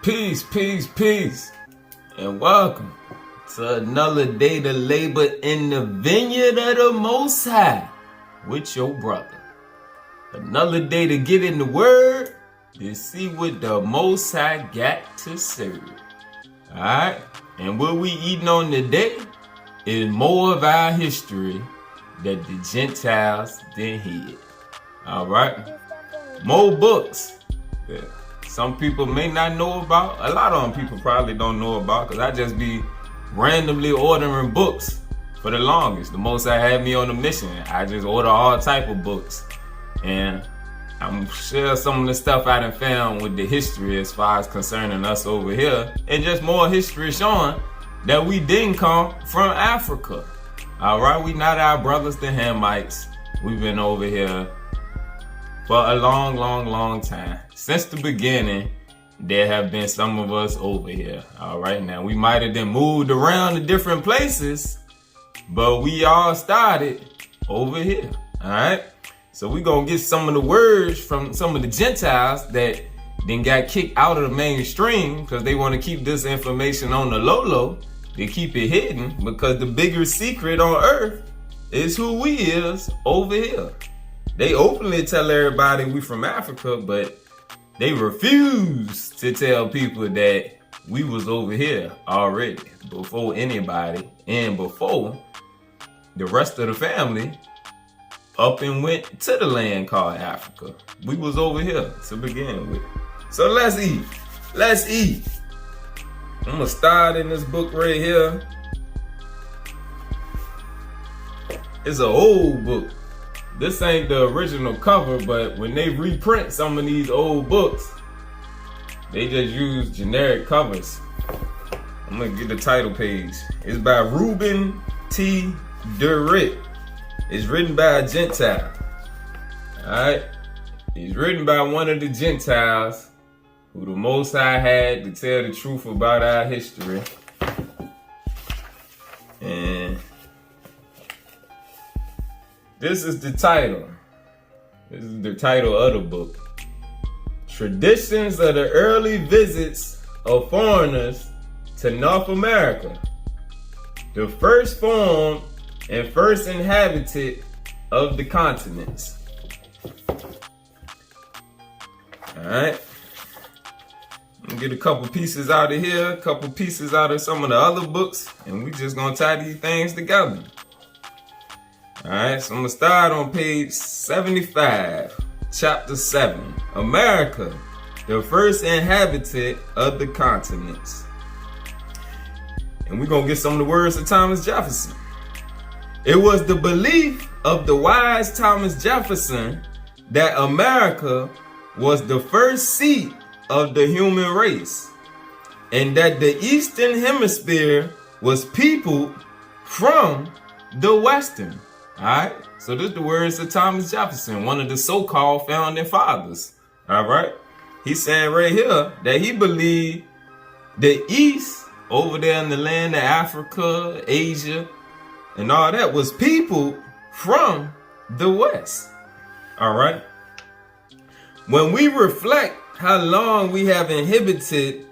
Peace, peace, peace, and welcome to another day to labor in the vineyard of the Most High with your brother. Another day to get in the Word to see what the Most High got to serve. Alright, and what we eating on today is more of our history that the Gentiles didn't hid. Alright, more books that some people may not know about. A lot of them people probably don't know about, because I just be randomly ordering books for the longest. The most I had me on a mission, I just order all type of books. And I'm sure some of the stuff I done found with the history as far as concerning us over here, and just more history showing that we didn't come from Africa. Alright, we not our brothers the Hamites. We've been over here for a long time. Since the beginning, there have been some of us over here. Alright, now we might have been moved around to different places, but we all started over here. Alright, so we gonna get some of the words from some of the Gentiles that then got kicked out of the mainstream because they want to keep this information on the low. They keep it hidden because the bigger secret on earth is who we is over here. They openly tell everybody we from Africa, but they refuse to tell people that we was over here already before anybody and before the rest of the family up and went to the land called Africa. We was over here to begin with. So let's eat. Let's eat. I'm gonna start in this book right here. It's an old book. This ain't the original cover, but when they reprint some of these old books, they just use generic covers. I'm gonna get the title page. It's by Reuben T. Durrett. It's written by a Gentile. Alright? It's written by one of the Gentiles who the Most High had to tell the truth about our history. And this is the title. This is the title of the book. Traditions of the Early Visits of Foreigners to North America. The first formed and first inhabited of the continents. Alright. I'm gonna get a couple pieces out of here, a couple pieces out of some of the other books, and we just gonna tie these things together. Alright, so I'm gonna start on page 75, chapter 7. America, the first inhabitant of the continents. And we're gonna get some of the words of Thomas Jefferson. It was the belief of the wise Thomas Jefferson that America was the first seat of the human race, and that the Eastern Hemisphere was peopled from the Western. Alright, so this is the words of Thomas Jefferson, one of the so-called founding fathers. Alright, he's saying right here that he believed the East, over there in the land of Africa, Asia, and all that, was peopled from the West. Alright, when we reflect how long we have inhabited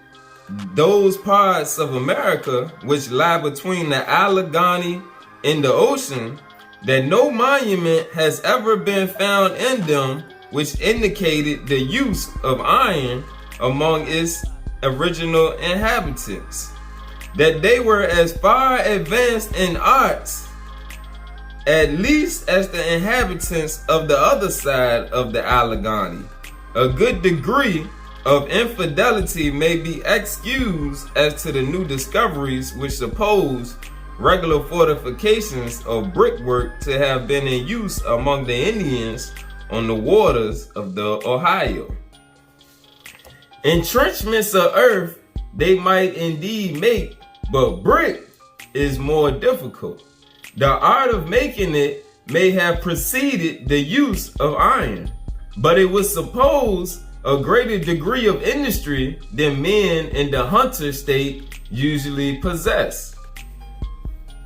those parts of America which lie between the Allegheny and the ocean, that no monument has ever been found in them which indicated the use of iron among its original inhabitants, that they were as far advanced in arts, at least as the inhabitants of the other side of the Allegheny. A good degree of infidelity may be excused as to the new discoveries which suppose regular fortifications of brickwork to have been in use among the Indians on the waters of the Ohio. Entrenchments of earth they might indeed make, but brick is more difficult. The art of making it may have preceded the use of iron, but it was supposed a greater degree of industry than men in the hunter state usually possess.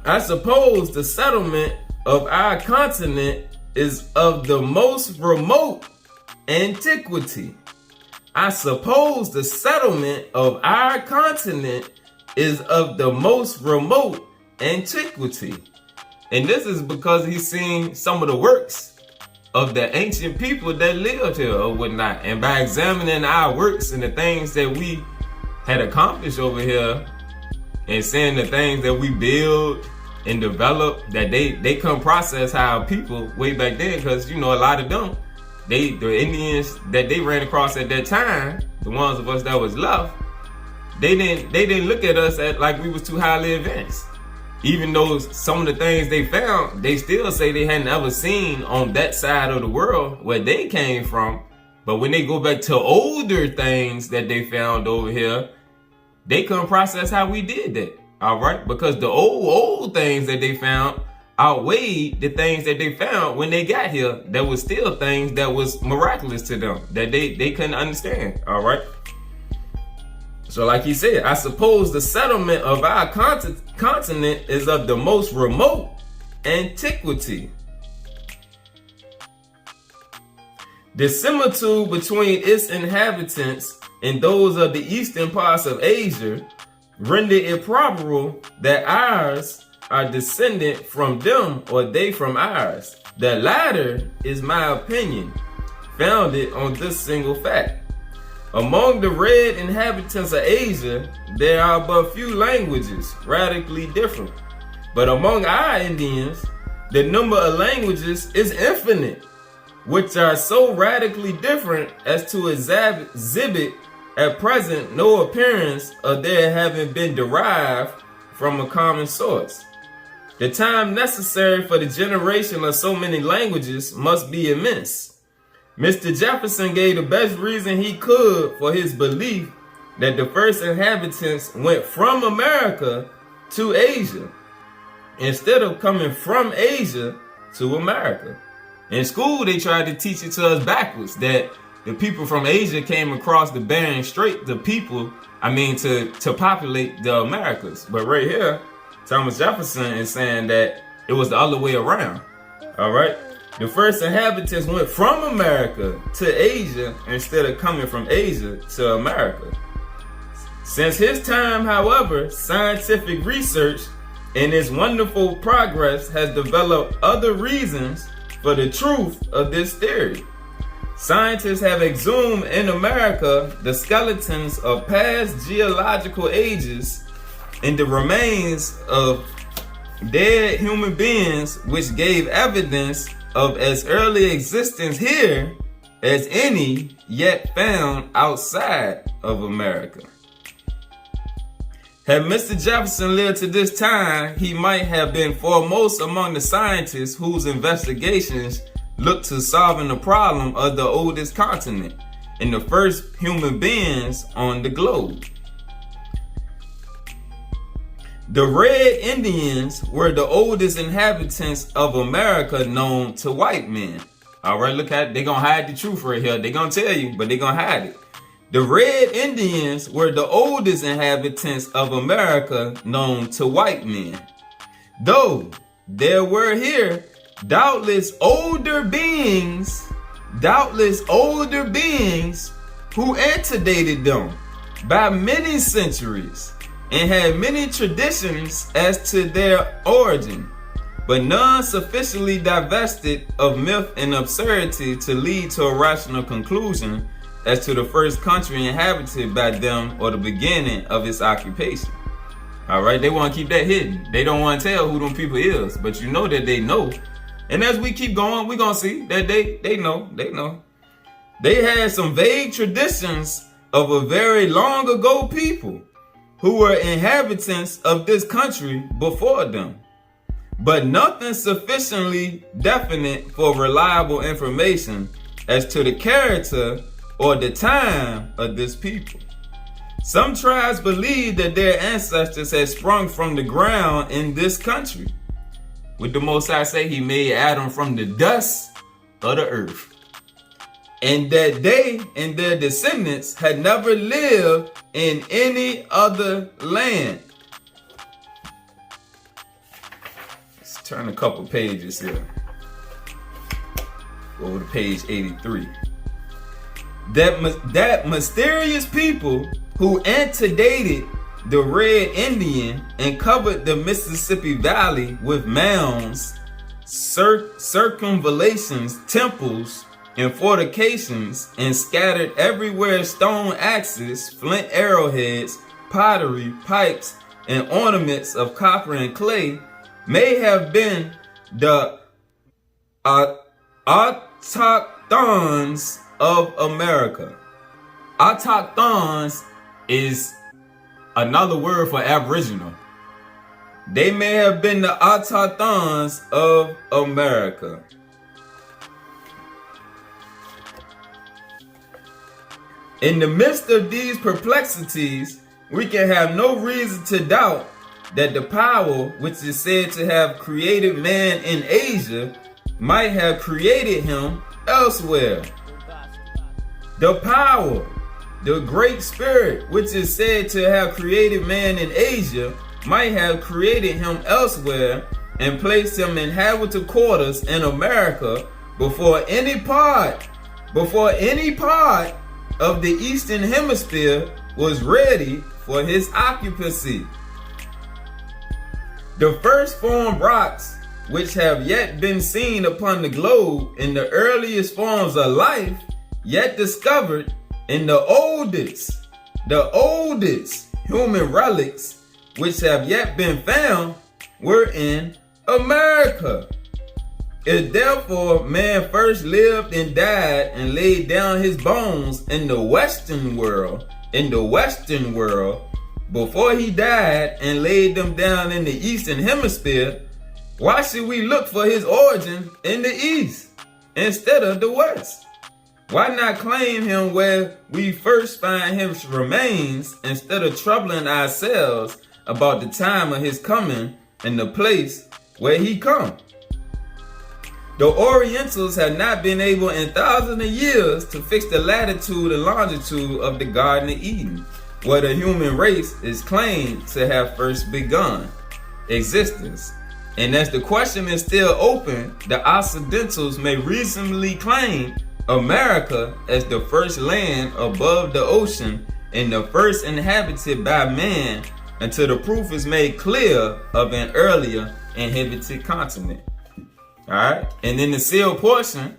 I suppose the settlement of our continent is of the most remote antiquity. I suppose the settlement of our continent is of the most remote antiquity. And this is because he's seen some of the works of the ancient people that lived here or whatnot. And by examining our works and the things that we had accomplished over here and seeing the things that we build and develop, that they come process how people way back then, because a lot of them, the Indians that they ran across at that time, the ones of us that was left, they didn't look at us like we was too highly advanced. Even though some of the things they found, they still say they hadn't ever seen on that side of the world where they came from. But when they go back to older things that they found over here, they couldn't process how we did that. All right, because the old things that they found outweighed the things that they found when they got here. That was still things that was miraculous to them that they couldn't understand. All right. So like he said, I suppose the settlement of our continent is of the most remote antiquity. The similitude between its inhabitants and those of the eastern parts of Asia render it probable that ours are descended from them or they from ours. The latter is my opinion, founded on this single fact. Among the red inhabitants of Asia, there are but few languages radically different. But among our Indians, the number of languages is infinite, which are so radically different as to exhibit at present no appearance of their having been derived from a common source. The time necessary for the generation of so many languages must be immense. Mr. Jefferson gave the best reason he could for his belief that the first inhabitants went from America to Asia, instead of coming from Asia to America. In school, they tried to teach it to us backwards, that the people from Asia came across the Bering Strait, to populate the Americas. But right here, Thomas Jefferson is saying that it was the other way around. All right. The first inhabitants went from America to Asia instead of coming from Asia to America. Since his time, however, scientific research and its wonderful progress has developed other reasons for the truth of this theory. Scientists have exhumed in America the skeletons of past geological ages and the remains of dead human beings, which gave evidence of as early existence here as any yet found outside of America. Had Mr. Jefferson lived to this time, he might have been foremost among the scientists whose investigations looked to solving the problem of the oldest continent and the first human beings on the globe. The Red Indians were the oldest inhabitants of America known to white men. All right, look at, they're going to hide the truth right here. They're going to tell you, but they're going to hide it. The Red Indians were the oldest inhabitants of America known to white men. Though there were here doubtless older beings who antedated them by many centuries and had many traditions as to their origin, but none sufficiently divested of myth and absurdity to lead to a rational conclusion as to the first country inhabited by them or the beginning of its occupation. All right, they want to keep that hidden. They don't want to tell who them people is, but you know that they know. And as we keep going, we're going to see that they know. They had some vague traditions of a very long ago people who were inhabitants of this country before them, but nothing sufficiently definite for reliable information as to the character or the time of this people. Some tribes believe that their ancestors had sprung from the ground in this country. With the Most High say he made Adam from the dust of the earth, and that they and their descendants had never lived in any other land. Let's turn a couple pages here. Go over to page 83. that mysterious people who antedated the Red Indian and covered the Mississippi Valley with mounds, circumvallations, temples, and fortifications, and scattered everywhere stone axes, flint arrowheads, pottery, pipes, and ornaments of copper and clay, may have been the autochthons of America. Autochthons is another word for Aboriginal. They may have been the autochthons of America. In the midst of these perplexities, we can have no reason to doubt that the power which is said to have created man in Asia might have created him elsewhere. The power, the great spirit which is said to have created man in Asia might have created him elsewhere and placed him in habitable quarters in America before any part of the Eastern Hemisphere was ready for his occupancy. The first formed rocks which have yet been seen upon the globe in the earliest forms of life yet discovered in the oldest human relics which have yet been found were in America. If therefore man first lived and died and laid down his bones in the Western world, before he died and laid them down in the Eastern Hemisphere, why should we look for his origin in the East instead of the West? Why not claim him where we first find his remains instead of troubling ourselves about the time of his coming and the place where he come? The Orientals have not been able in thousands of years to fix the latitude and longitude of the Garden of Eden, where the human race is claimed to have first begun existence. And as the question is still open, the Occidentals may reasonably claim America as the first land above the ocean and the first inhabited by man until the proof is made clear of an earlier inhabited continent. Alright, and in the sealed portion,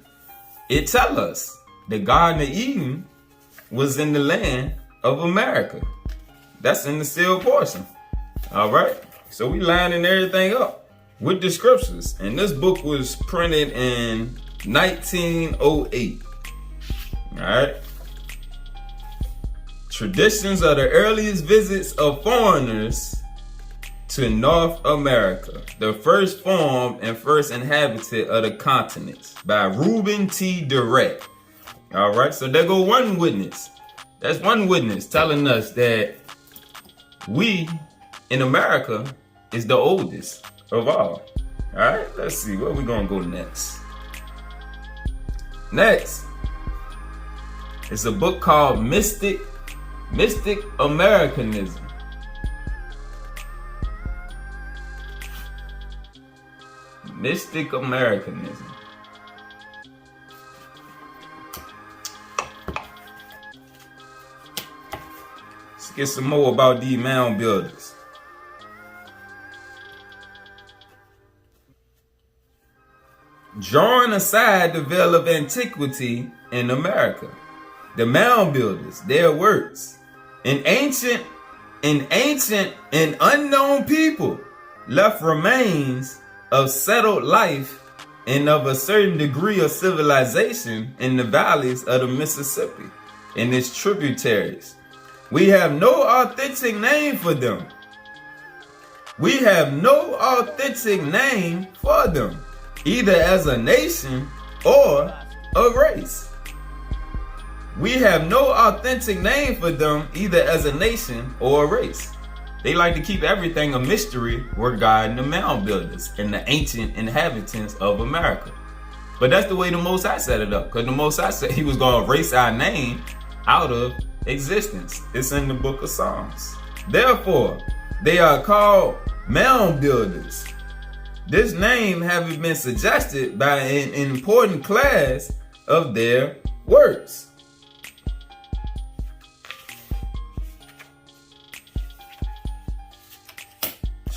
it tells us the Garden of Eden was in the land of America. That's in the sealed portion. Alright, so we lining everything up with the scriptures. And this book was printed in 1908. Alright. Traditions of the earliest visits of foreigners to North America, the first formed and first inhabited of the continents, by Reuben T. Direct. All right, so there go one witness. That's one witness telling us that we in America is the oldest of all. All right, let's see where we gonna go next. Next, it's a book called Mystic Americanism. Mystic Americanism. Let's get some more about these mound builders. Drawing aside the veil of antiquity in America, the mound builders, their works, an ancient and unknown people left remains of settled life and of a certain degree of civilization in the valleys of the Mississippi and its tributaries. We have no authentic name for them. Either as a nation or a race. We have no authentic name for them either as a nation or a race. They like to keep everything a mystery regarding the mound builders and the ancient inhabitants of America. But that's the way the Most High set it up, because the Most High said he was going to erase our name out of existence. It's in the book of Psalms. Therefore, they are called mound builders. This name having been suggested by an important class of their works.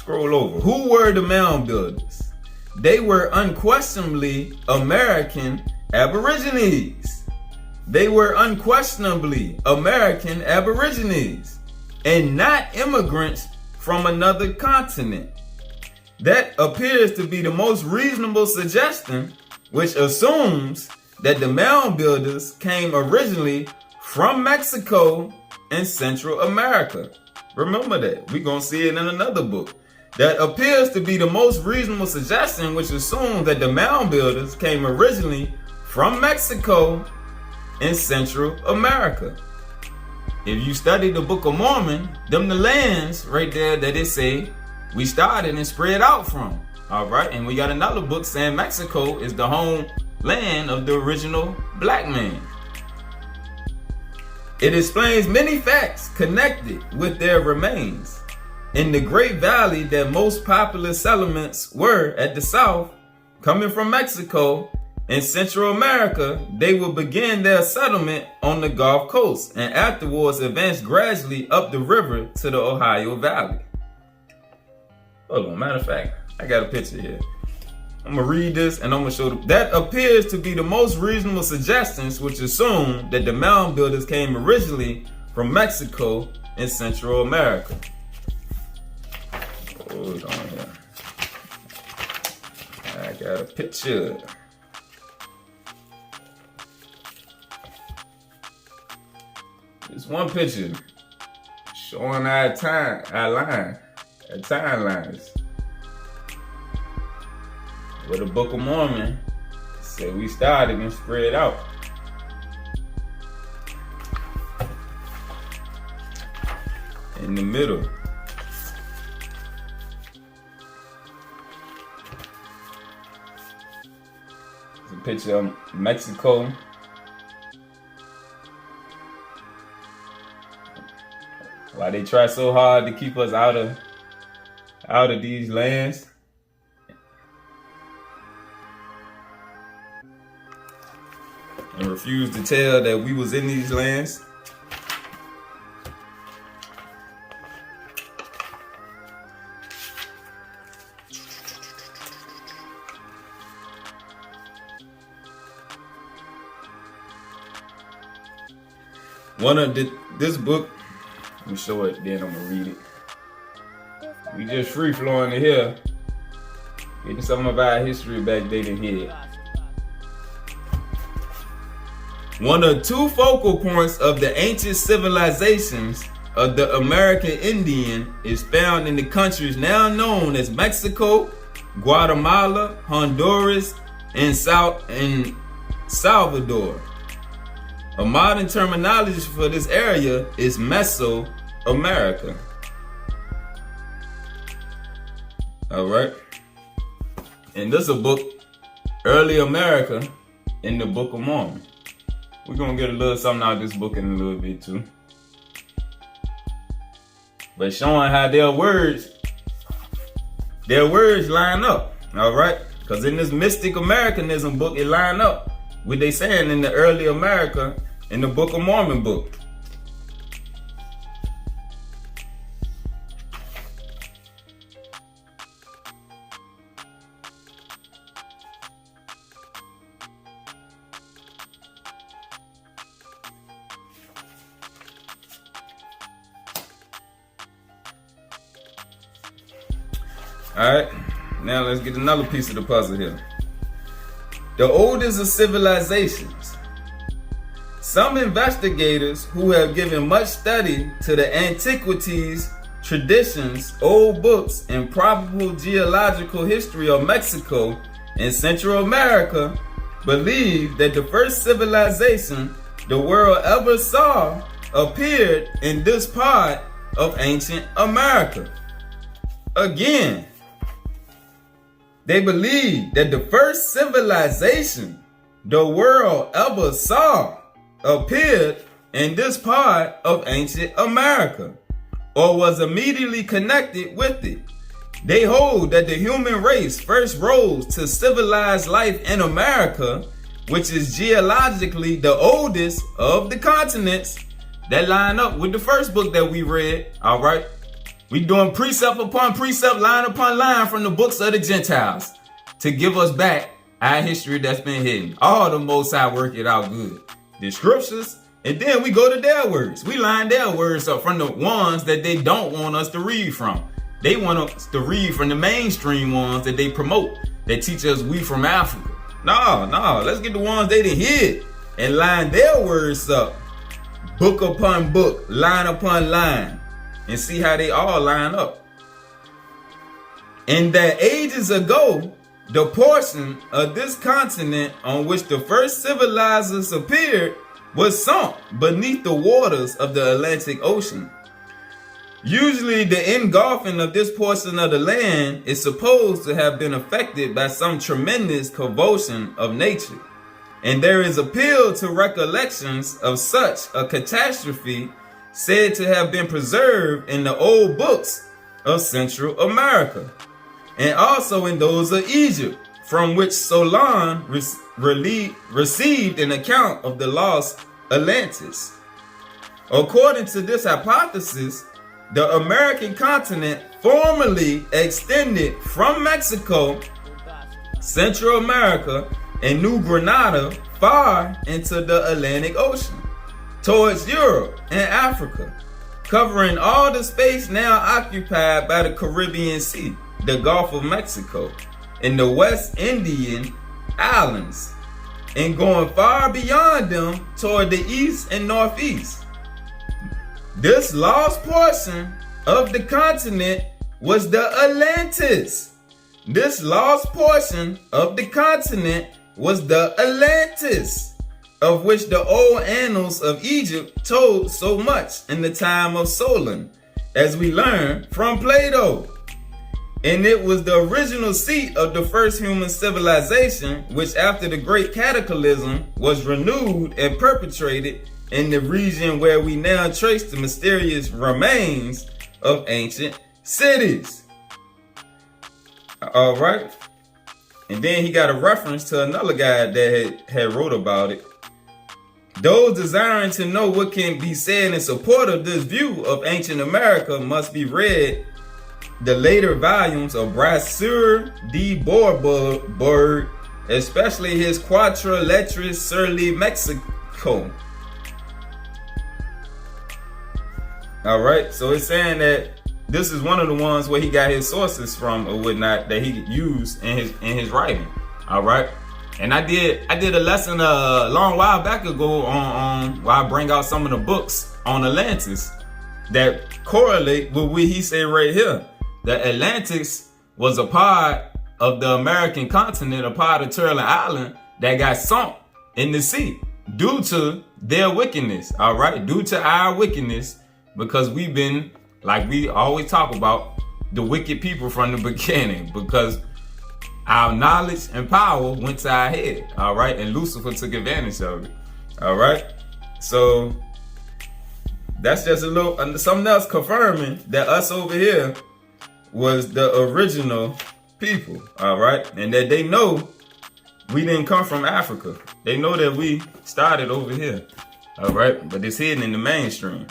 Scroll over. Who were the Mound Builders? They were unquestionably American Aborigines. They were unquestionably American Aborigines and not immigrants from another continent. That appears to be the most reasonable suggestion, which assumes that the Mound Builders came originally from Mexico and Central America. Remember that. We're going to see it in another book. That appears to be the most reasonable suggestion, which assumes that the Mound Builders came originally from Mexico and Central America. If you study the Book of Mormon, them the lands right there that it say we started and spread out from. All right, and we got another book saying Mexico is the home land of the original black man. It explains many facts connected with their remains. In the Great Valley, that most populous settlements were at the south, coming from Mexico and Central America, they will begin their settlement on the Gulf Coast and afterwards advance gradually up the river to the Ohio Valley. Hold on, matter of fact, I got a picture here. I'm gonna read this and I'm gonna show that appears to be the most reasonable suggestions, which assume that the Mound Builders came originally from Mexico and Central America. Hold on here. I got a picture. It's one picture showing our timelines. Where the Book of Mormon said we started and spread out. In the middle. It's a picture of Mexico. Why they try so hard to keep us out of these lands. And refuse to tell that we was in these lands. This book, let me show it, then I'm gonna read it. We just free flowing in here, getting some of our history back there in here. One of two focal points of the ancient civilizations of the American Indian is found in the countries now known as Mexico, Guatemala, Honduras, and Salvador. A modern terminology for this area is Mesoamerica. All right. And this is a book, Early America, in the Book of Mormon. We're going to get a little something out of this book in a little bit too. But showing how their words line up. All right. Because in this Mystic Americanism book, it line up with they saying in the Early America in the Book of Mormon book. Alright, now let's get another piece of the puzzle here. The oldest of civilizations. Some investigators who have given much study to the antiquities, traditions, old books, and probable geological history of Mexico and Central America believe that the first civilization the world ever saw appeared in this part of ancient America. Again, they believe that the first civilization the world ever saw appeared in this part of ancient America, or was immediately connected with it. They hold that the human race first rose to civilized life in America, which is geologically the oldest of the continents. That line up with the first book that we read, all right? We doing precept upon precept, line upon line from the books of the Gentiles to give us back our history that's been hidden. All the Most High work it out good. The scriptures, and then we go to their words. We line their words up from the ones that they don't want us to read from. They want us to read from the mainstream ones that they promote, that teach us we from Africa. No, let's get the ones they didn't hid and line their words up, book upon book, line upon line, and see how they all line up. And that ages ago, the portion of this continent on which the first civilizers appeared was sunk beneath the waters of the Atlantic Ocean. Usually the engulfing of this portion of the land is supposed to have been affected by some tremendous convulsion of nature, and there is appeal to recollections of such a catastrophe said to have been preserved in the old books of Central America, and also in those of Egypt, from which Solon received an account of the lost Atlantis. According to this hypothesis, the American continent formerly extended from Mexico, Central America, and New Granada far into the Atlantic Ocean, towards Europe and Africa, covering all the space now occupied by the Caribbean Sea, the Gulf of Mexico, and the West Indian Islands, and going far beyond them toward the east and northeast. This lost portion of the continent was the Atlantis. This lost portion of the continent was the Atlantis, of which the old annals of Egypt told so much in the time of Solon, as we learn from Plato. And it was the original seat of the first human civilization, which after the great cataclysm was renewed and perpetrated in the region where we now trace the mysterious remains of ancient cities. All right. And then he got a reference to another guy that had wrote about it. Those desiring to know what can be said in support of this view of ancient America must be read the later volumes of Brasseur de Bourbourg, especially his Quatre Lettres sur le Mexico. All right, so it's saying that this is one of the ones where he got his sources from or whatnot that he used in his writing. All right, and I did a lesson a long while back ago on where I bring out some of the books on Atlantis that correlate with what he said right here. The Atlantis was a part of the American continent, a part of Turtle Island that got sunk in the sea due to their wickedness. All right, due to our wickedness. Because we've been, like we always talk about, the wicked people from the beginning. Because our knowledge and power went to our head. All right. And Lucifer took advantage of it. All right. So that's just a little, something else confirming that us over here was the original people. All right. And that they know we didn't come from Africa. They know that we started over here. All right. But it's hidden in the mainstream.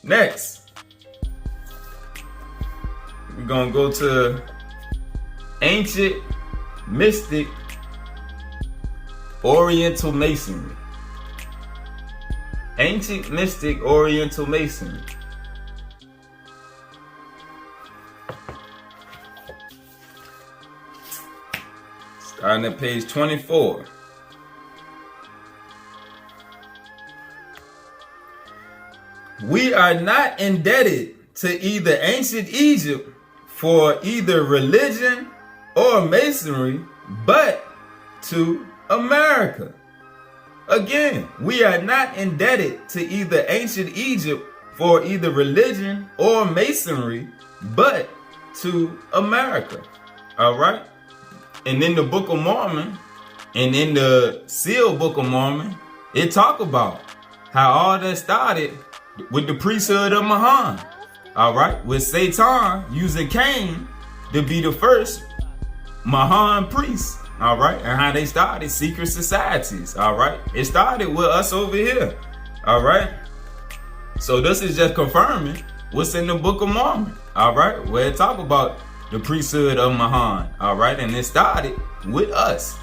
Next, we're going to go to ancient mystic Oriental Masonry. Ancient mystic Oriental Masonry. Starting at page 24. We are not indebted to either ancient Egypt for either religion or masonry, but to America. Again, we are not indebted to either ancient Egypt for either religion or masonry, but to America. All right. And in the Book of Mormon and in the Sealed Book of Mormon, it talk about how all that started with the priesthood of Mahan, all right, with Satan using Cain to be the first Mahan priest, all right, and how they started secret societies, all right. It started with us over here, all right. So this is just confirming what's in the Book of Mormon, all right, where it talk about the priesthood of Mahan, all right, and it started with us.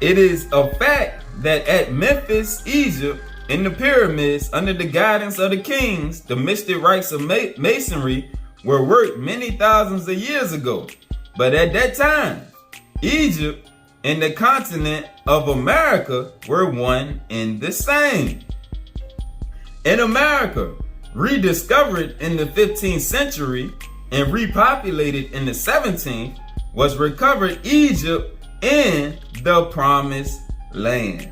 It is a fact that at Memphis, Egypt, in the pyramids, under the guidance of the kings, the mystic rites of masonry were worked many thousands of years ago. But at that time, Egypt and the continent of America were one and the same. In America, rediscovered in the 15th century and repopulated in the 17th, was recovered Egypt and the Promised Land.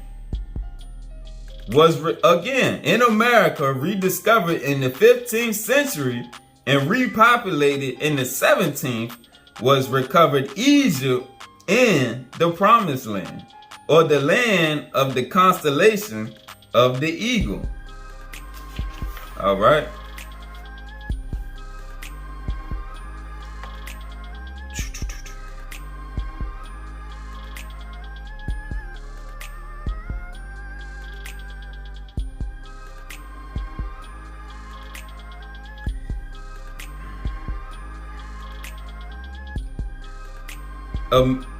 Again, in America, rediscovered in the 15th century and repopulated in the 17th, was recovered Egypt and the Promised Land, or the land of the constellation of the eagle. All right.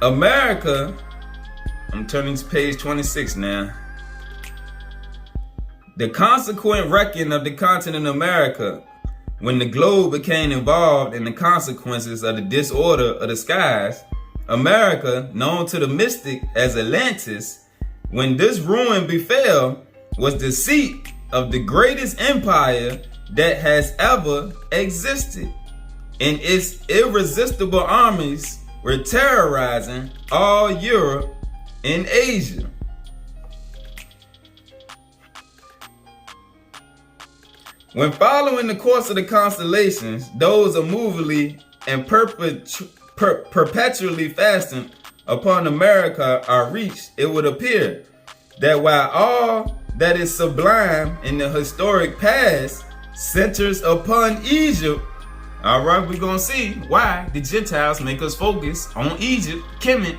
America, I'm turning to page 26 now. The consequent wrecking of the continent of America, when the globe became involved in the consequences of the disorder of the skies, America, known to the mystic as Atlantis, when this ruin befell, was the seat of the greatest empire that has ever existed, and its irresistible armies were terrorizing all Europe and Asia. When following the course of the constellations, those immovably and perpetually fastened upon America are reached, it would appear that while all that is sublime in the historic past centers upon Egypt, all right, we're going to see why the Gentiles make us focus on Egypt, Kemet,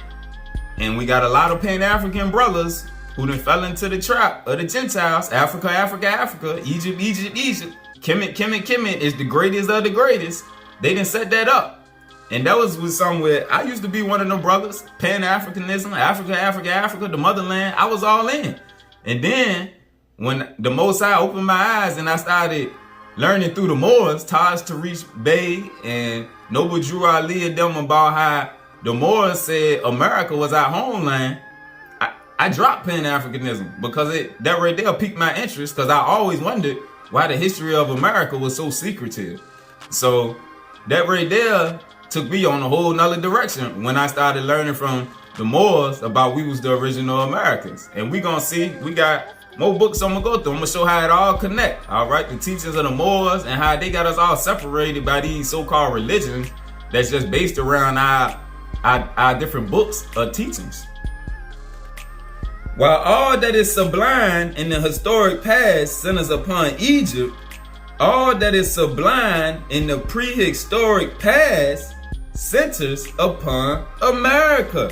and we got a lot of Pan-African brothers who done fell into the trap of the Gentiles. Africa, Africa, Africa, Egypt, Egypt, Egypt. Kemet, Kemet, Kemet is the greatest of the greatest. They done set that up. And that was somewhere, I used to be one of them brothers, Pan-Africanism, Africa, Africa, Africa, the motherland. I was all in. And then when the Most High opened my eyes and I started learning through the Moors, Taj Tariq Bey and Noble Drew Ali and them about how the Moors said America was our homeland, I dropped Pan-Africanism because that right there piqued my interest, because I always wondered why the history of America was so secretive. So that right there took me on a whole nother direction when I started learning from the Moors about we was the original Americans. And we gonna see, we got more books I'm gonna go through. I'm gonna show how it all connect. All right, the teachings of the Moors and how they got us all separated by these so-called religions that's just based around our different books or teachings. While all that is sublime in the historic past centers upon Egypt, all that is sublime in the prehistoric past centers upon America.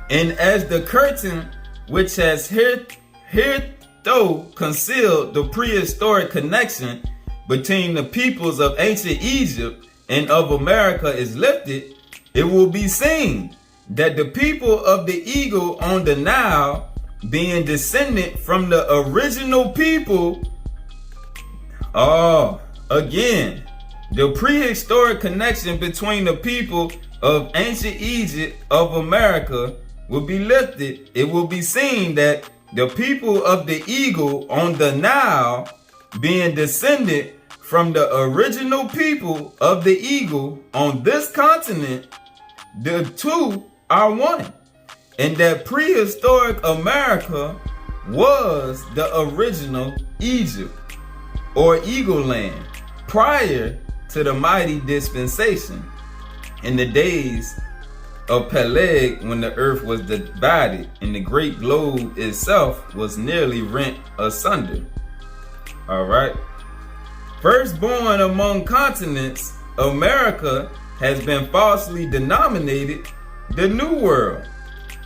And as the curtain which has hitherto concealed the prehistoric connection between the peoples of ancient Egypt and of America is lifted, it will be seen that the people of the eagle on the Nile, being descended from the original people, again, the prehistoric connection between the people of ancient Egypt of America will be lifted. It will be seen that the people of the eagle on the Nile, being descended from the original people of the eagle on this continent, the two are one, and that prehistoric America was the original Egypt or Eagle Land prior to the mighty dispensation in the days of Peleg, when the earth was divided and the great globe itself was nearly rent asunder. All right. Firstborn among continents, America has been falsely denominated the New World.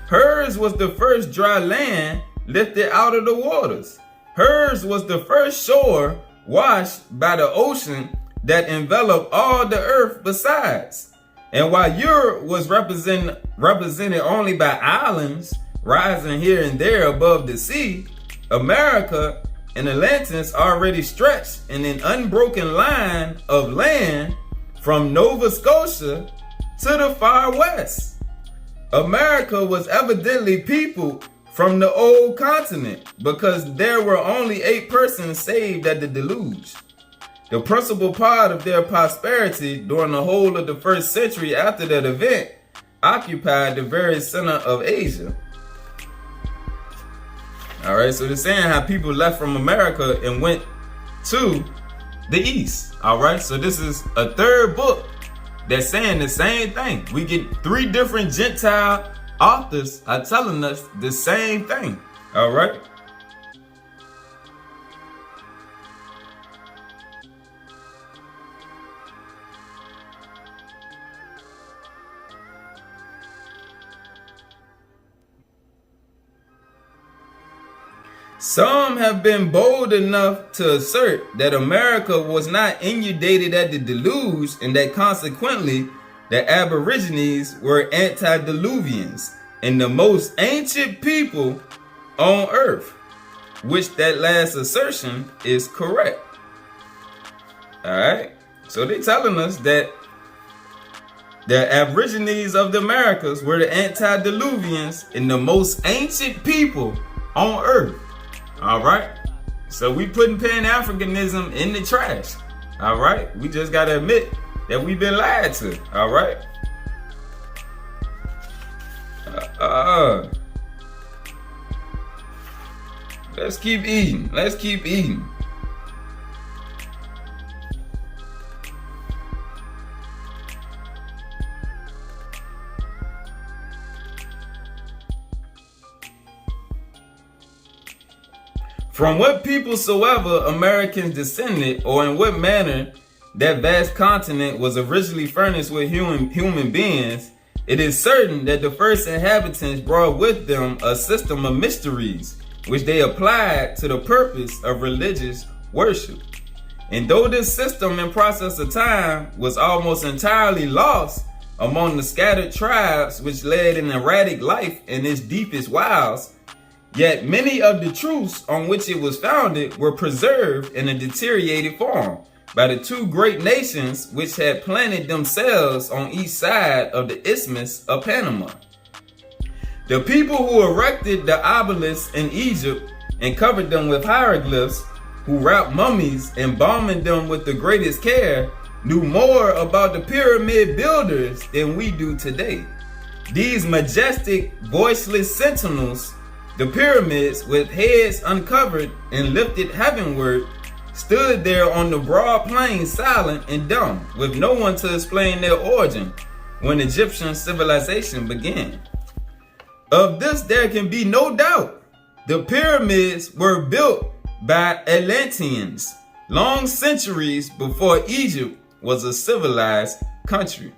Hers was the first dry land lifted out of the waters. Hers was the first shore washed by the ocean that enveloped all the earth besides. And while Europe was represented only by islands rising here and there above the sea, America and Atlantis already stretched in an unbroken line of land from Nova Scotia to the far west. America was evidently peopled from the old continent because there were only 8 persons saved at the deluge. The principal part of their prosperity during the whole of the first century after that event occupied the very center of Asia. All right, so they're saying how people left from America and went to the east. All right, so this is a third book that's saying the same thing. We get 3 different Gentile authors are telling us the same thing. All right. Some have been bold enough to assert that America was not inundated at the deluge and that consequently the Aborigines were antediluvians and the most ancient people on earth, which that last assertion is correct. Alright, so they're telling us that the Aborigines of the Americas were the antediluvians and the most ancient people on earth. Alright, so we putting Pan-Africanism in the trash. Alright, we just gotta admit that we've been lied to. Alright. Let's keep eating. Let's keep eating. From what people soever Americans descended, or in what manner that vast continent was originally furnished with human beings, it is certain that the first inhabitants brought with them a system of mysteries, which they applied to the purpose of religious worship. And though this system in process of time was almost entirely lost among the scattered tribes which led an erratic life in its deepest wilds, yet many of the truths on which it was founded were preserved in a deteriorated form by the 2 great nations which had planted themselves on each side of the Isthmus of Panama. The people who erected the obelisks in Egypt and covered them with hieroglyphs, who wrapped mummies embalming them with the greatest care, knew more about the pyramid builders than we do today. These majestic, voiceless sentinels, the pyramids with heads uncovered and lifted heavenward, stood there on the broad plain silent and dumb, with no one to explain their origin when Egyptian civilization began. Of this there can be no doubt. The pyramids were built by Atlanteans long centuries before Egypt was a civilized country.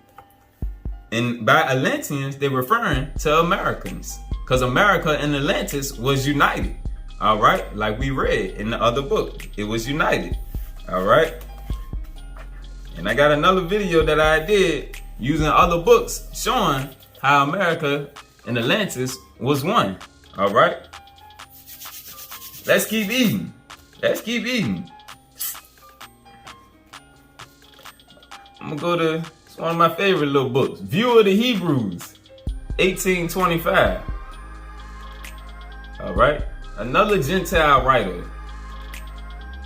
And by Atlanteans, they're referring to Americans, because America and Atlantis was united. All right, like we read in the other book, it was united. All right, and I got another video that I did using other books showing how America and Atlantis was one. All right, let's keep eating. Let's keep eating. I'm gonna go to one of my favorite little books, View of the Hebrews, 1825. All right. Another Gentile writer.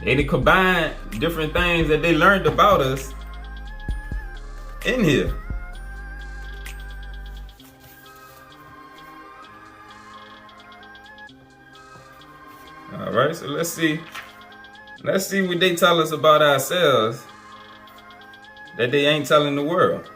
They combine different things that they learned about us in here. All right, so let's see what they tell us about ourselves that they ain't telling the world.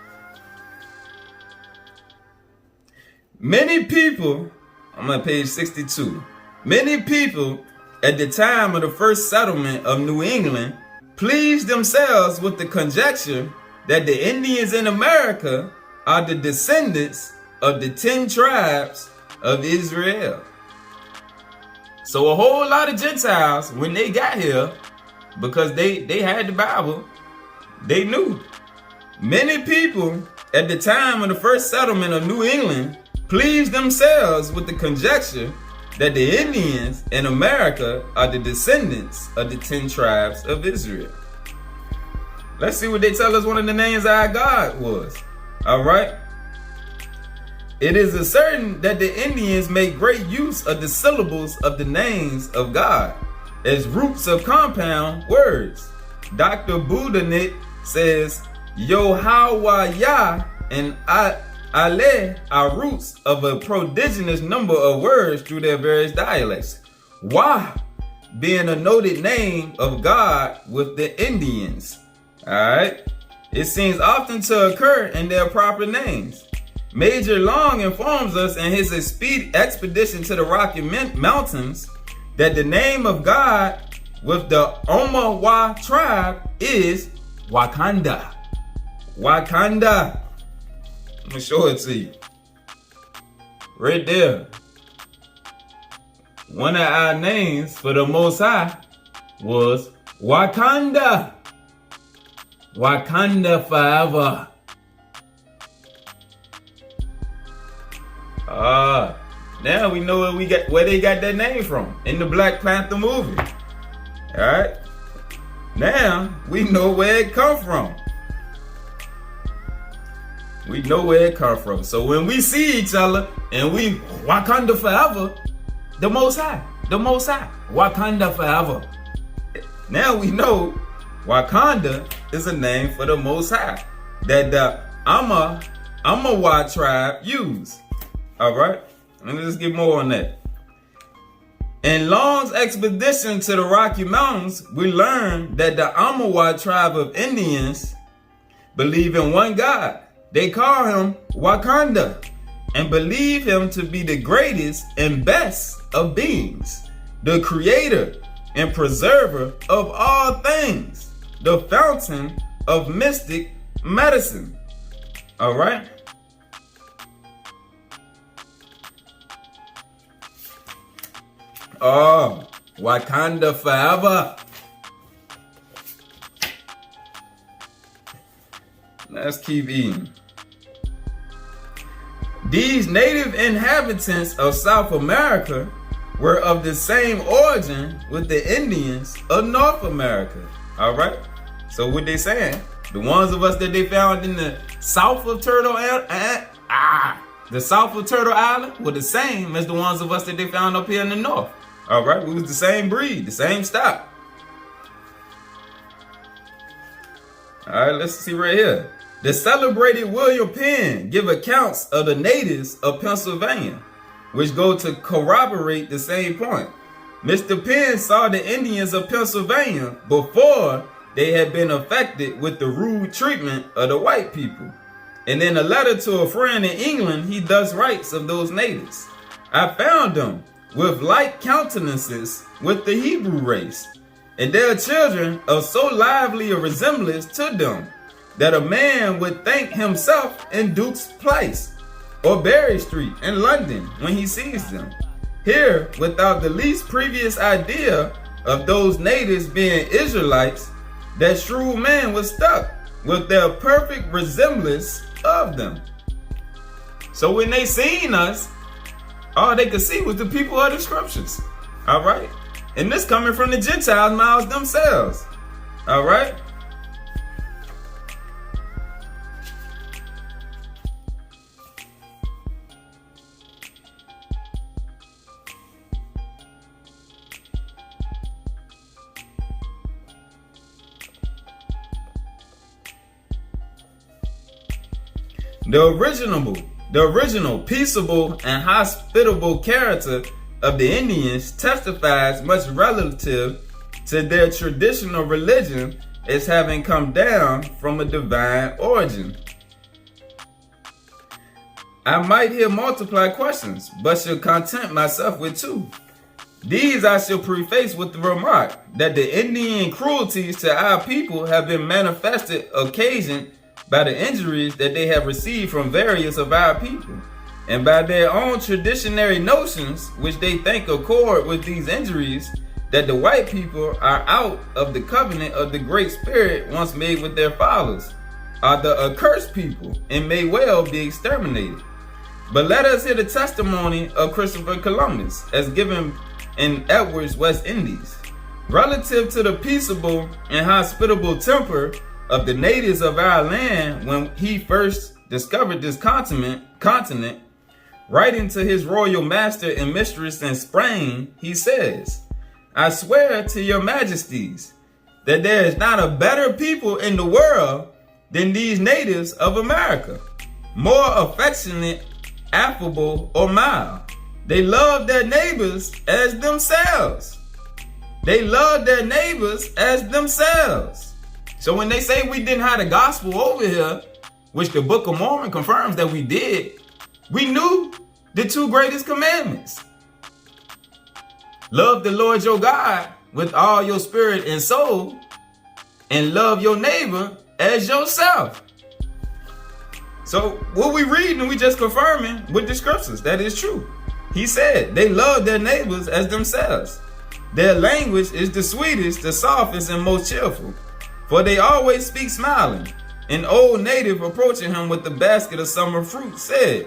Many people, I'm on page 62. Many people at the time of the first settlement of New England pleased themselves with the conjecture that the Indians in America are the descendants of the 10 tribes of Israel. So a whole lot of Gentiles, when they got here, because they had the Bible, they knew. Many people at the time of the first settlement of New England pleased themselves with the conjecture that the Indians in America are the descendants of the 10 tribes of Israel. Let's see what they tell us one of the names of our God was. All right. It is certain that the Indians make great use of the syllables of the names of God as roots of compound words. Dr. Budanit says, Yohawaya and Ale are roots of a prodigious number of words through their various dialects. Wah being a noted name of God with the Indians. Alright. It seems often to occur in their proper names. Major Long informs us in his expedition to the Rocky Mountains that the name of God with the Omawa tribe is Wakanda. Wakanda. I'm going to show it to you. Right there. One of our names for the Most High was Wakanda. Wakanda forever. Now we know where they got that name from in the Black Panther movie. All right. Now we know where it come from. We know where it come from. So when we see each other and we Wakanda forever, the Most High, Wakanda forever. Now we know Wakanda is a name for the Most High that the Amawa tribe used. All right, let me just get more on that. In Long's expedition to the Rocky Mountains, we learned that the Amawa tribe of Indians believe in one God. They call him Wakanda and believe him to be the greatest and best of beings, the creator and preserver of all things, the fountain of mystic medicine. All right. Oh, Wakanda forever. Let's keep eating. These native inhabitants of South America were of the same origin with the Indians of North America. All right. So what they saying? The ones of us that they found in the south of Turtle Island were the same as the ones of us that they found up here in the north. All right, we was the same breed, the same stock. All right, let's see right here. The celebrated William Penn give accounts of the natives of Pennsylvania, which go to corroborate the same point. Mr. Penn saw the Indians of Pennsylvania before they had been affected with the rude treatment of the white people. And in a letter to a friend in England, he thus writes of those natives. I found them with like countenances with the Hebrew race, and their children of so lively a resemblance to them, that a man would think himself in Duke's Place, or Berry Street in London when he sees them. Here, without the least previous idea of those natives being Israelites, that shrewd man was struck with their perfect resemblance of them. So when they seen us, all they could see was the people of the scriptures. All right. And this coming from the Gentiles' mouths themselves. All right. The original peaceable and hospitable character of the Indians testifies much relative to their traditional religion as having come down from a divine origin. I might here multiply questions, but shall content myself with two. These I shall preface with the remark that the Indian cruelties to our people have been manifested occasioned by the injuries that they have received from various of our people, And by their own traditionary notions, which they think accord with these injuries, that the white people are out of the covenant of the Great Spirit once made with their fathers, are the accursed people, and may well be exterminated. But let us hear the testimony of Christopher Columbus, as given in Edward's West Indies, relative to the peaceable and hospitable temper of the natives of our land when he first discovered this continent. Writing to his royal master and mistress in Spain, he says, I swear to your majesties that there is not a better people in the world than these natives of America, more affectionate, affable, or mild. They love their neighbors as themselves. They love their neighbors as themselves. So when they say we didn't have the gospel over here, which the Book of Mormon confirms that we did, we knew the two greatest commandments. Love the Lord your God with all your spirit and soul, and love your neighbor as yourself. So what we reading and we just confirming with the scriptures, that is true. He said they love their neighbors as themselves. Their language is the sweetest, the softest, and most cheerful, for they always speak smiling. An old native approaching him with a basket of summer fruit said,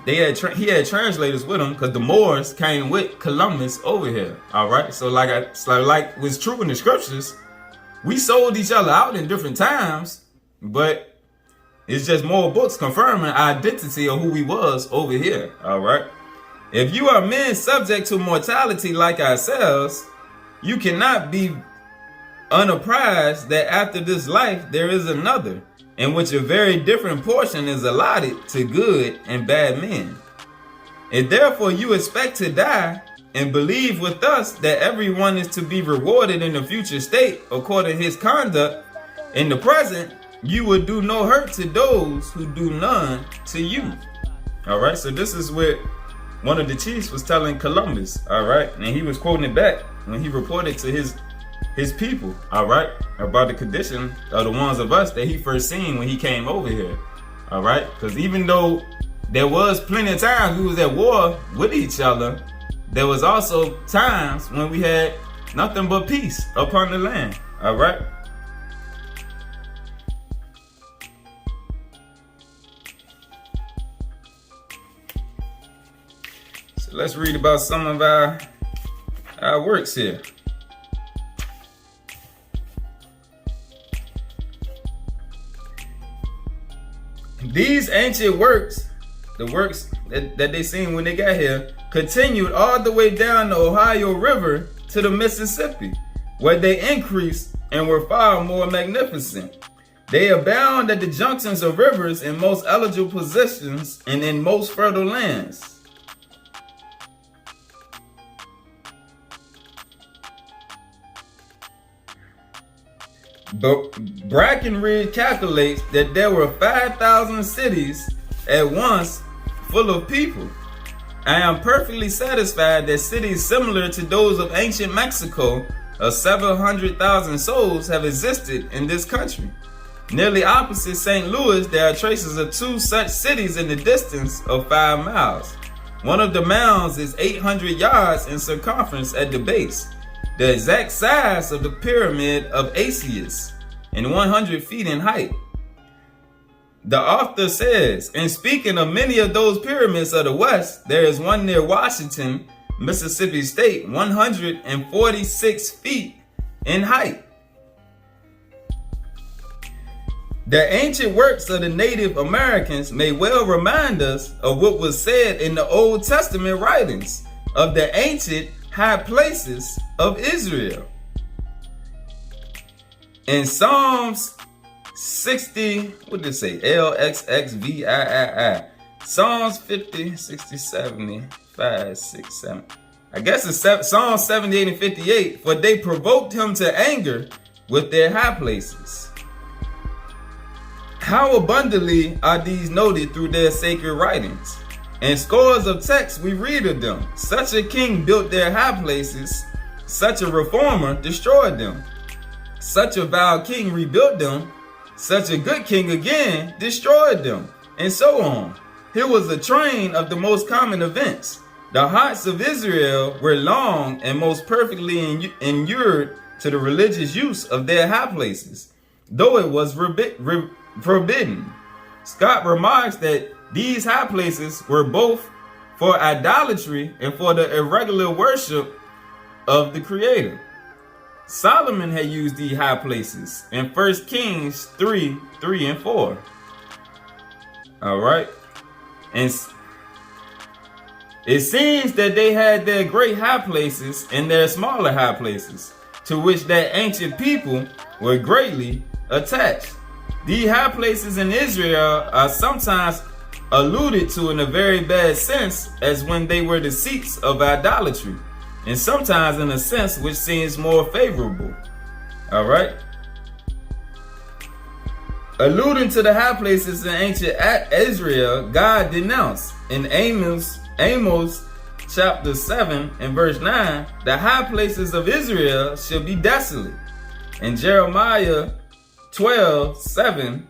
he had translators with him because the Moors came with Columbus over here. All right, so like was true in the scriptures, we sold each other out in different times, but it's just more books confirming identity of who we was over here. All right, if you are men subject to mortality like ourselves, you cannot be unapprised that after this life there is another, in which a very different portion is allotted to good and bad men. And therefore you expect to die and believe with us that everyone is to be rewarded in the future state according to his conduct. In the present, you will do no hurt to those who do none to you. All right, so this is what one of the chiefs was telling Columbus, all right, and he was quoting it back when he reported to his people, all right, about the condition of the ones of us that he first seen when he came over here, all right, because even though there was plenty of times we was at war with each other, there was also times when we had nothing but peace upon the land, all right. So let's read about some of our works here. These ancient works, the works that they seen when they got here, continued all the way down the Ohio River to the Mississippi, where they increased and were far more magnificent. They abound at the junctions of rivers in most eligible positions and in most fertile lands. Brackenridge calculates that there were 5,000 cities at once full of people. I am perfectly satisfied that cities similar to those of ancient Mexico of several 100,000 souls have existed in this country. Nearly opposite St. Louis, there are traces of two such cities in the distance of 5 miles. One of the mounds is 800 yards in circumference at the base, the exact size of the pyramid of Asius, and 100 feet in height. The author says, in speaking of many of those pyramids of the West, there is one near Washington, Mississippi State, 146 feet in height. The ancient works of the Native Americans may well remind us of what was said in the Old Testament writings of the ancient high places of Israel. In Psalms 60, what did it say? LXXVIII. Psalms 50, 60, 70, 5, 6, 7. I guess it's Psalms 78 and 58. For they provoked him to anger with their high places. How abundantly are these noted through their sacred writings? In scores of texts we read of them. Such a king built their high places, such a reformer destroyed them. Such a vile king rebuilt them, such a good king again destroyed them. and so on. Here was a train of the most common events. The hearts of Israel were long and most perfectly inured to the religious use of their high places, though it was forbidden. Scott remarks that these high places were both for idolatry and for the irregular worship of the Creator. Solomon had used these high places in 1 Kings 3 and 4. All right. And it seems that they had their great high places and their smaller high places, to which that ancient people were greatly attached. These high places in Israel are sometimes alluded to in a very bad sense as when they were the seats of idolatry, and sometimes in a sense which seems more favorable. All right. Alluding to the high places in ancient Israel, God denounced in Amos chapter 7 and verse 9, the high places of Israel shall be desolate. In Jeremiah 12:7,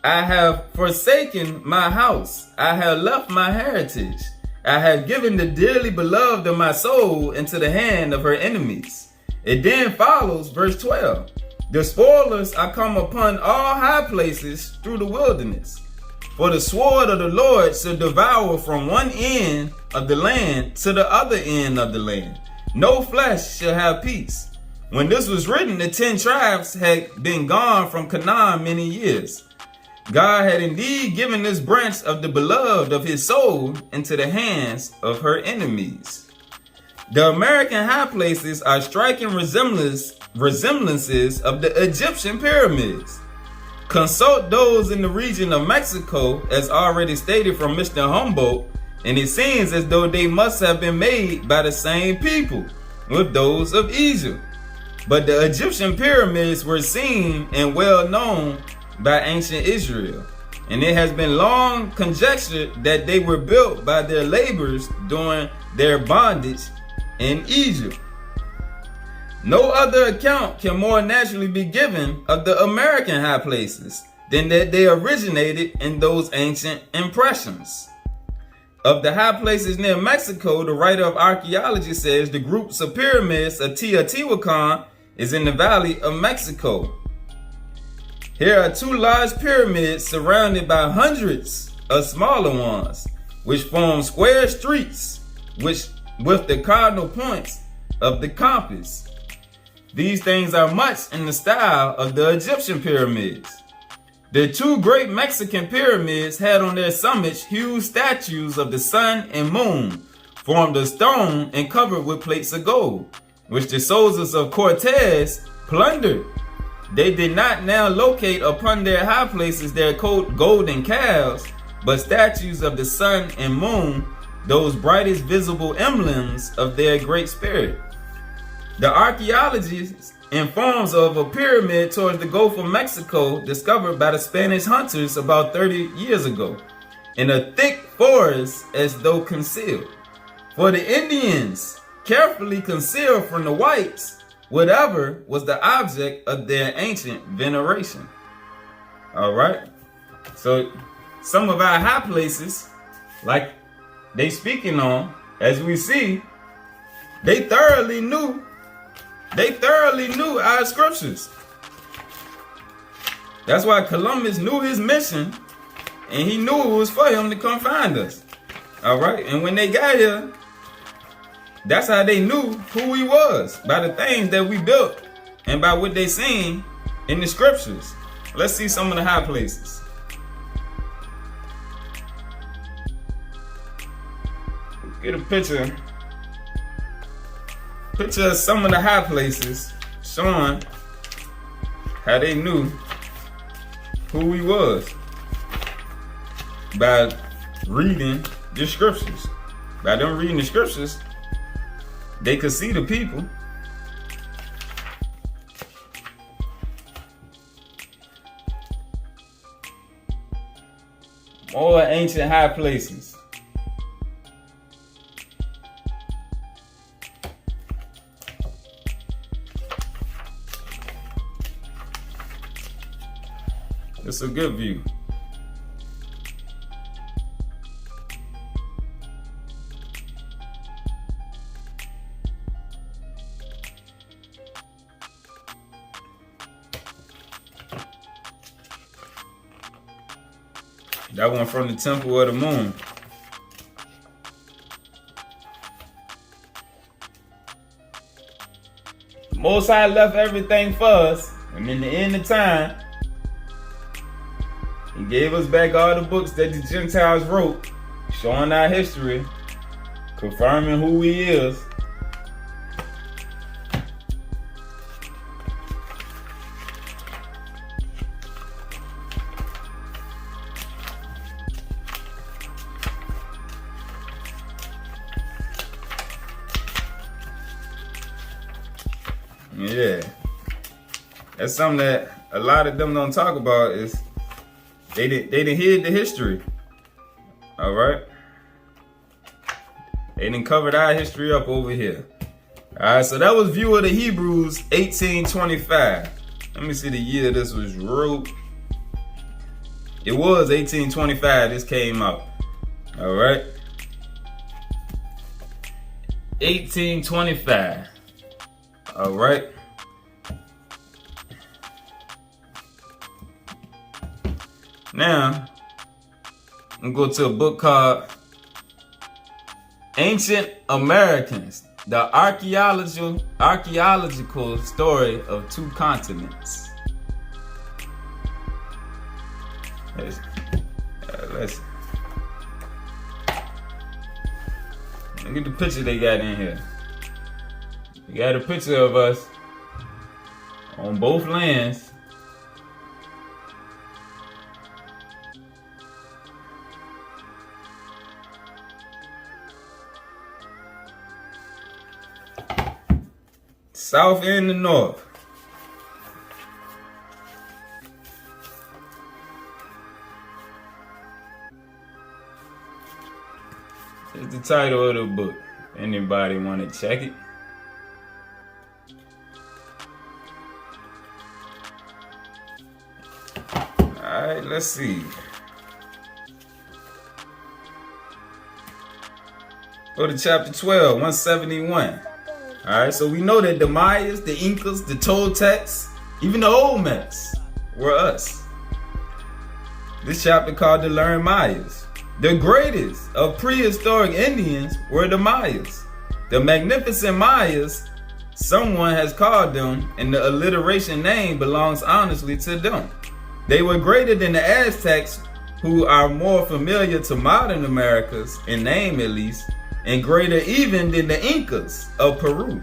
I have forsaken my house, I have left my heritage, I have given the dearly beloved of my soul into the hand of her enemies. It then follows verse 12. The spoilers are come upon all high places through the wilderness. For the sword of the Lord shall devour from one end of the land to the other end of the land. No flesh shall have peace. When this was written, the 10 tribes had been gone from Canaan many years. God had indeed given this branch of the beloved of his soul into the hands of her enemies. The American high places are striking resemblances of the Egyptian pyramids. Consult those in the region of Mexico, as already stated from Mr. Humboldt, and it seems as though they must have been made by the same people with those of Egypt. But the Egyptian pyramids were seen and well known by ancient Israel, and it has been long conjectured that they were built by their laborers during their bondage in Egypt. No other account can more naturally be given of the American high places than that they originated in those ancient impressions. Of the high places near Mexico, the writer of archaeology says the groups of pyramids of Teotihuacan is in the Valley of Mexico. Here are 2 large pyramids surrounded by hundreds of smaller ones, which form square streets with the cardinal points of the compass. These things are much in the style of the Egyptian pyramids. The 2 great Mexican pyramids had on their summits huge statues of the sun and moon, formed of stone and covered with plates of gold, which the soldiers of Cortez plundered. They did not now locate upon their high places their golden calves, but statues of the sun and moon, those brightest visible emblems of their great spirit. The archaeology informs of a pyramid towards the Gulf of Mexico discovered by the Spanish hunters about 30 years ago, in a thick forest as though concealed. For the Indians carefully concealed from the whites whatever was the object of their ancient veneration. All right. So some of our high places, like they speaking on, as we see, they thoroughly knew our scriptures. That's why Columbus knew his mission, and he knew it was for him to come find us. All right. And when they got here, that's how they knew who he was, by the things that we built and by what they seen in the scriptures. Let's see some of the high places. Get a picture of some of the high places showing how they knew who he was by reading the scriptures. By them reading the scriptures, they could see the people. More ancient high places. It's a good view. That one from the Temple of the Moon. Most High left everything for us, and in the end of time, He gave us back all the books that the Gentiles wrote, showing our history, confirming who He is. Yeah, that's something that a lot of them don't talk about. Is they didn't hear the history. All right, they didn't cover our history up over here. All right, so that was View of the Hebrews, 1825. Let me see the year this was wrote. It was 1825. This came out. All right, 1825. All right. Now, I'm going to go to a book called Ancient Americans, the archaeological story of two continents. Let's look at the picture they got in here. You got a picture of us on both lands. South and the north. It's the title of the book. Anybody want to check it? Alright, let's see. Go to chapter 12, 171. Alright, so we know that the Mayas, the Incas, the Toltecs, even the Olmecs were us. This chapter called the Learned Mayas. The greatest of prehistoric Indians were the Mayas. The magnificent Mayas, someone has called them, and the alliteration name belongs honestly to them. They were greater than the Aztecs, who are more familiar to modern Americas, in name at least, and greater even than the Incas of Peru.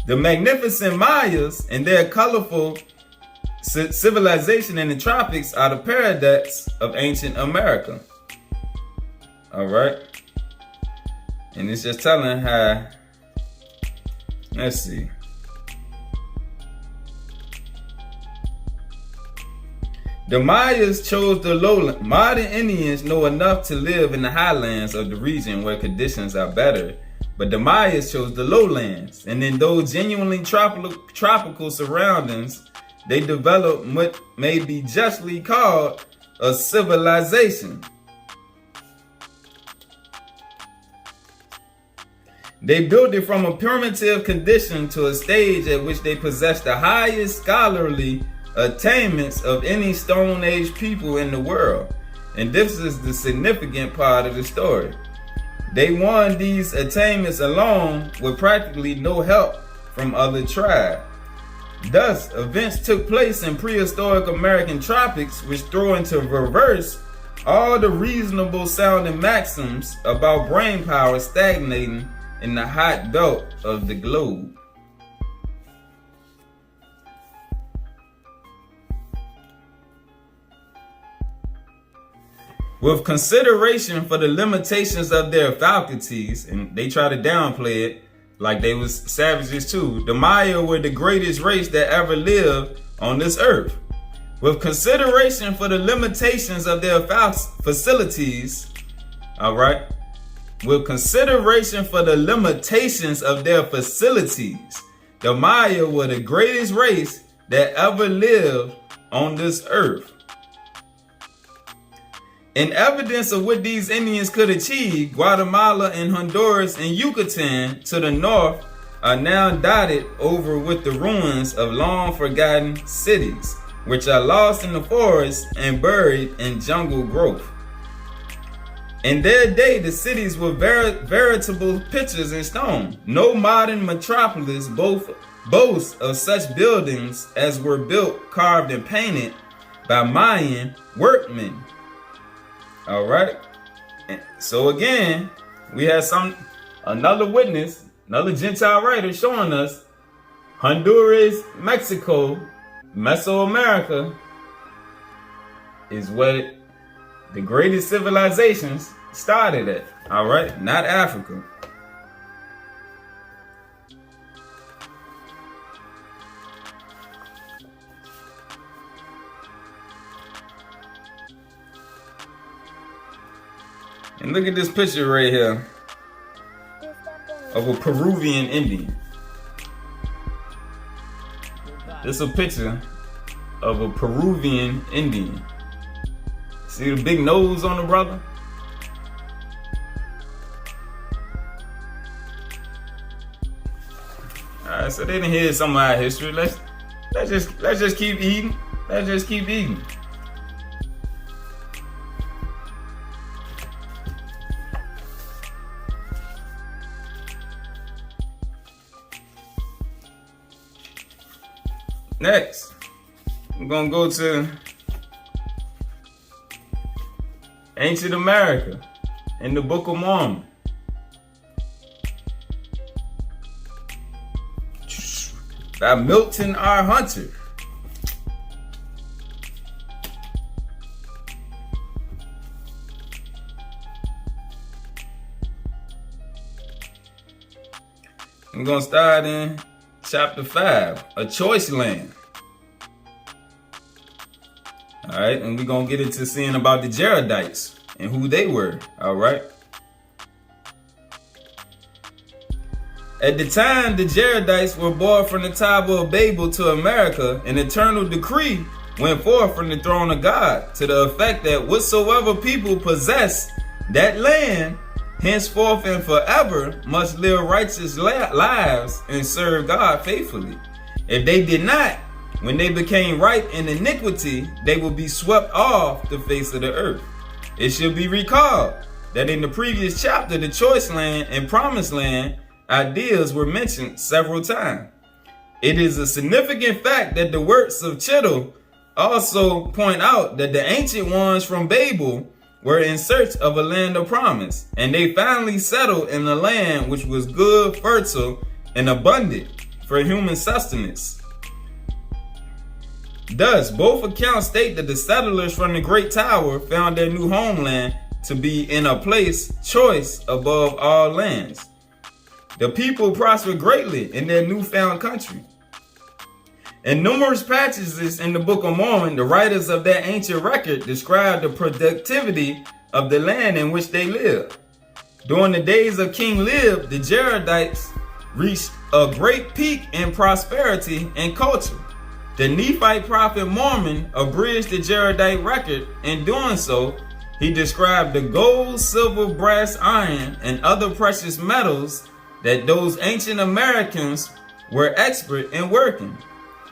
The magnificent Mayas and their colorful civilization in the tropics are the paradox of ancient America. All right. And it's just telling how, let's see. The Mayas chose the lowland. Modern Indians know enough to live in the highlands of the region where conditions are better, but the Mayas chose the lowlands, and in those genuinely tropical surroundings, they developed what may be justly called a civilization. They built it from a primitive condition to a stage at which they possessed the highest scholarly attainments of any Stone Age people in the world. And this is the significant part of the story. They won these attainments alone with practically no help from other tribes. Thus, events took place in prehistoric American tropics which throw into reverse all the reasonable sounding maxims about brain power stagnating in the hot belt of the globe. With consideration for the limitations of their faculties, and they try to downplay it like they was savages too, the Maya were the greatest race that ever lived on this earth. With consideration for the limitations of their facilities, all right? With consideration for the limitations of their facilities, the Maya were the greatest race that ever lived on this earth. In evidence of what these Indians could achieve, Guatemala and Honduras and Yucatan to the north are now dotted over with the ruins of long-forgotten cities, which are lost in the forest and buried in jungle growth. In their day, the cities were veritable pictures in stone. No modern metropolis boasts of such buildings as were built, carved, and painted by Mayan workmen. All right. So again, we have another witness, another Gentile writer showing us Honduras, Mexico, Mesoamerica is what the greatest civilizations started at. All right, not Africa. And look at this picture right here of a Peruvian Indian. This is a picture of a Peruvian Indian. See the big nose on the brother? Alright, so they didn't hear some of our history. Let's just keep eating. Let's just keep eating. Next, I'm gonna go to Ancient America in the Book of Mormon. By Milton R. Hunter. I'm gonna start in Chapter 5, a choice land. All right, and we're going to get into seeing about the Jaredites and who they were, all right? At the time, the Jaredites were brought from the Tower of Babel to America. An eternal decree went forth from the throne of God to the effect that whatsoever people possess that land henceforth and forever must live righteous lives and serve God faithfully. If they did not, when they became ripe in iniquity, they will be swept off the face of the earth. It should be recalled that in the previous chapter, the choice land and promised land ideas were mentioned several times. It is a significant fact that the works of Chittle also point out that the ancient ones from Babel were in search of a land of promise, and they finally settled in a land which was good, fertile, and abundant for human sustenance. Thus, both accounts state that the settlers from the Great Tower found their new homeland to be in a place choice above all lands. The people prospered greatly in their newfound country. In numerous passages in the Book of Mormon, the writers of that ancient record describe the productivity of the land in which they lived. During the days of King Lib, the Jaredites reached a great peak in prosperity and culture. The Nephite prophet Mormon abridged the Jaredite record. In doing so, he described the gold, silver, brass, iron, and other precious metals that those ancient Americans were expert in working.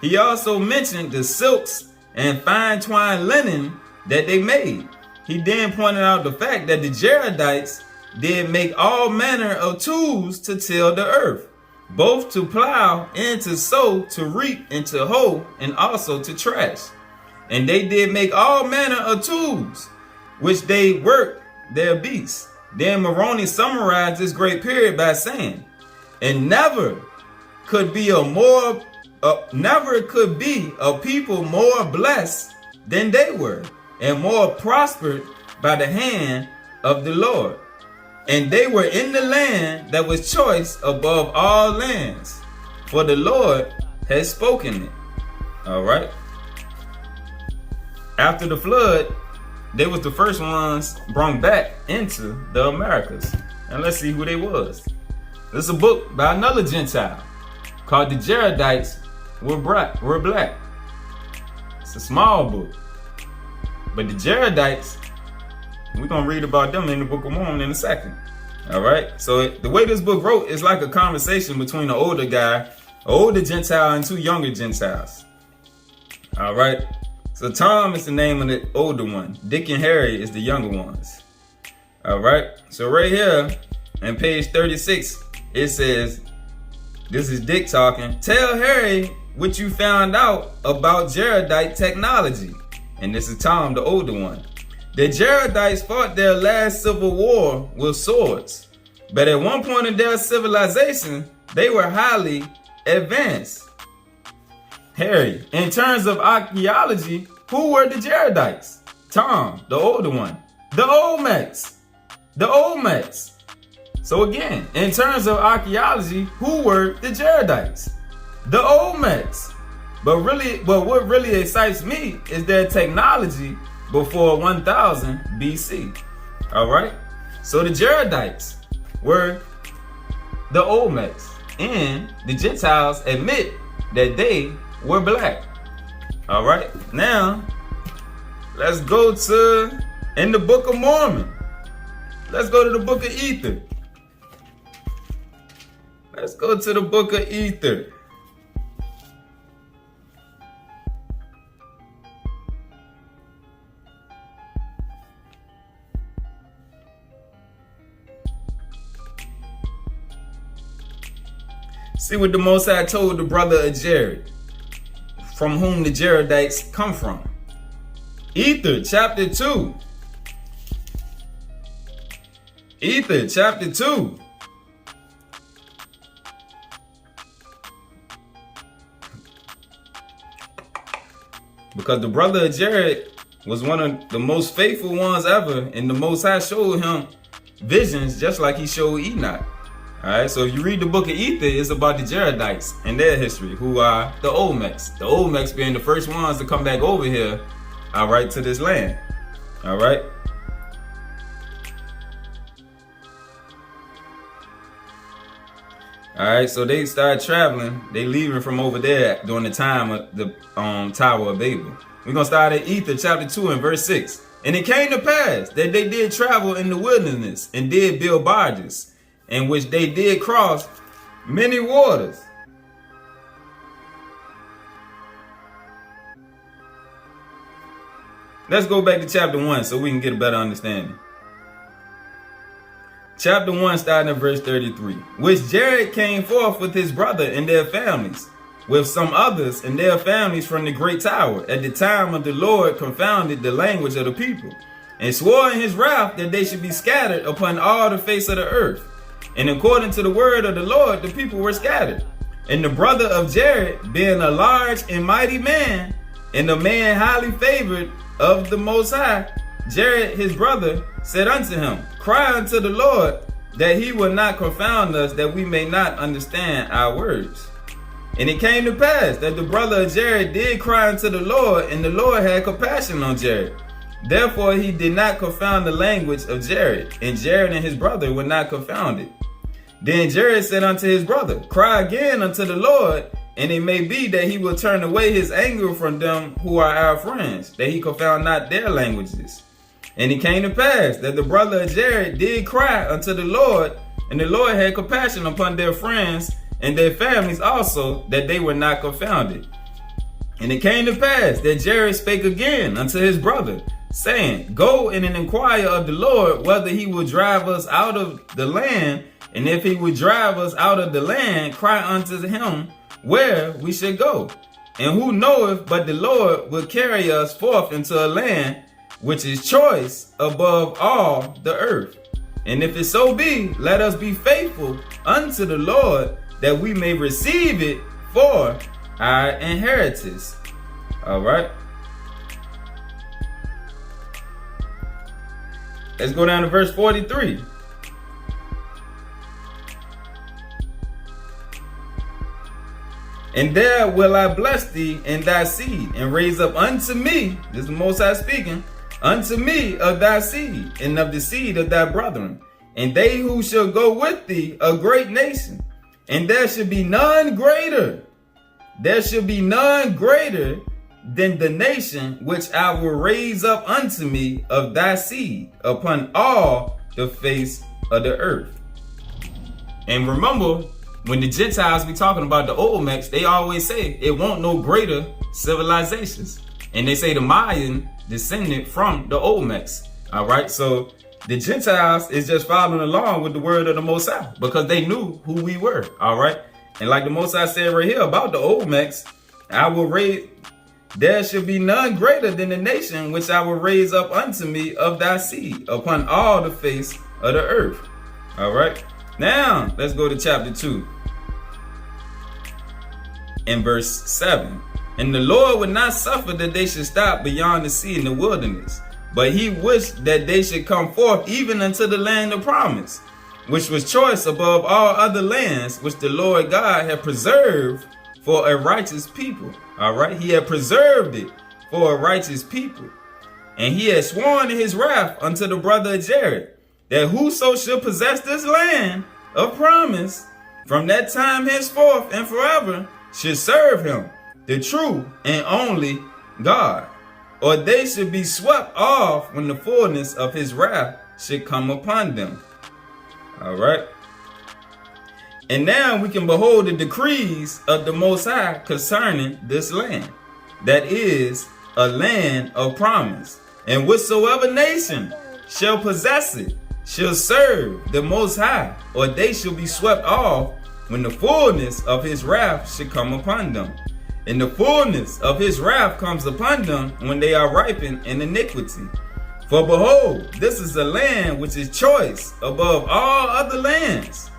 He also mentioned the silks and fine twined linen that they made. He then pointed out the fact that the Jaredites did make all manner of tools to till the earth, both to plow and to sow, to reap and to hoe, and also to trash. And they did make all manner of tools, which they worked their beasts. Then Moroni summarized this great period by saying, and never could be a people more blessed than they were, and more prospered by the hand of the Lord. And they were in the land that was choice above all lands, for the Lord has spoken it. All right. After the flood, they was the first ones brought back into the Americas. And let's see who they was. This is a book by another Gentile called The Jaredites Were Black. It's a small book. But the Jaredites, we're going to read about them in the Book of Mormon in a second. All right. So the way this book wrote is like a conversation between an older guy, an older Gentile, and two younger Gentiles. All right. So Tom is the name of the older one. Dick and Harry is the younger ones. All right. So right here on page 36, it says, this is Dick talking. Tell Harry what you found out about Jaredite technology. And this is Tom, the older one. The Jaredites fought their last civil war with swords. But at one point in their civilization, they were highly advanced. Harry, in terms of archaeology, who were the Jaredites? Tom, the older one. The Olmecs. The Olmecs. So again, in terms of archaeology, who were the Jaredites? The Olmecs. But what really excites me is their technology before 1000 BC. All right. So the Jaredites were the Olmecs, and the Gentiles admit that they were black. All right. Now, let's go to in the Book of Mormon. Let's go to the Book of Ether. Let's go to the Book of Ether. See what the Most High told the brother of Jared, from whom the Jaredites come from. Ether chapter 2. Ether chapter 2. Because the brother of Jared was one of the most faithful ones ever, and the Most High showed him visions just like he showed Enoch. Alright, so if you read the book of Ether, it's about the Jaredites and their history, who are the Olmecs. The Olmecs being the first ones to come back over here, alright, to this land. Alright. Alright, so they start traveling. They leaving from over there during the time of the Tower of Babel. We're going to start at Ether chapter 2 and verse 6. And it came to pass that they did travel in the wilderness and did build barges, in which they did cross many waters. Let's go back to chapter 1 so we can get a better understanding. Chapter 1 starting at verse 33. Which Jared came forth with his brother and their families, with some others and their families from the great tower, at the time of the Lord confounded the language of the people, and swore in his wrath that they should be scattered upon all the face of the earth. And according to the word of the Lord, the people were scattered. And the brother of Jared, being a large and mighty man, and a man highly favored of the Most High, Jared his brother said unto him, Cry unto the Lord, that he will not confound us, that we may not understand our words. And it came to pass that the brother of Jared did cry unto the Lord, and the Lord had compassion on Jared. Therefore he did not confound the language of Jared, and Jared and his brother were not confounded. Then Jared said unto his brother, Cry again unto the Lord, and it may be that he will turn away his anger from them who are our friends, that he confound not their languages. And it came to pass that the brother of Jared did cry unto the Lord, and the Lord had compassion upon their friends and their families also, that they were not confounded. And it came to pass that Jared spake again unto his brother, saying, Go and inquire of the Lord whether he will drive us out of the land, and if he would drive us out of the land, cry unto him where we should go. And who knoweth but the Lord will carry us forth into a land which is choice above all the earth. And if it so be, let us be faithful unto the Lord, that we may receive it for our inheritance. All right. Let's go down to verse 43. And there will I bless thee and thy seed, and raise up unto me, this is the Most High speaking, unto me of thy seed, and of the seed of thy brethren, and they who shall go with thee, a great nation. And there shall be none greater. There shall be none greater than the nation which I will raise up unto me of thy seed upon all the face of the earth. And remember, when the Gentiles be talking about the Olmecs, they always say it won't no greater civilizations. And they say the Mayan descended from the Olmecs. All right, so the Gentiles is just following along with the word of the Most High because they knew who we were. All right. And like the Most High said right here about the Olmecs, there shall be none greater than the nation which I will raise up unto me of thy seed upon all the face of the earth. All right. Now let's go to chapter 2 and verse 7. And the Lord would not suffer that they should stop beyond the sea in the wilderness, but he wished that they should come forth even unto the land of promise, which was choice above all other lands, which the Lord God had preserved for a righteous people. All right. He had preserved it for a righteous people. And he had sworn in his wrath unto the brother of Jared, that whoso shall possess this land of promise from that time henceforth and forever should serve him, the true and only God, or they should be swept off when the fullness of his wrath should come upon them. All right. And now we can behold the decrees of the Most High concerning this land, that is a land of promise. And whatsoever nation shall possess it shall serve the Most High, or they shall be swept off when the fullness of his wrath should come upon them. And the fullness of his wrath comes upon them when they are ripened in iniquity. For behold, this is a land which is choice above all other lands.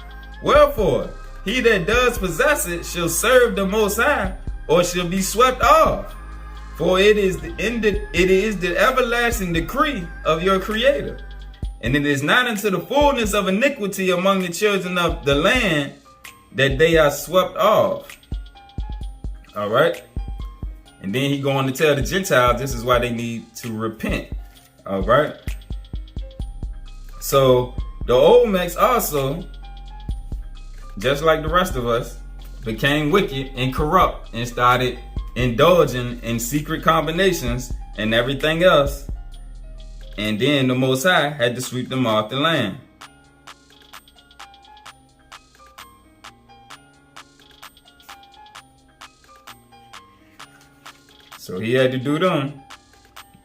Wherefore, he that does possess it shall serve the Most High, or shall be swept off. For it is the everlasting decree of your Creator. And it is not unto the fullness of iniquity among the children of the land that they are swept off. All right. And then he going to tell the Gentiles this is why they need to repent. All right. So the Olmecs also, just like the rest of us, became wicked and corrupt and started indulging in secret combinations and everything else. And then the Most High had to sweep them off the land. So he had to do them,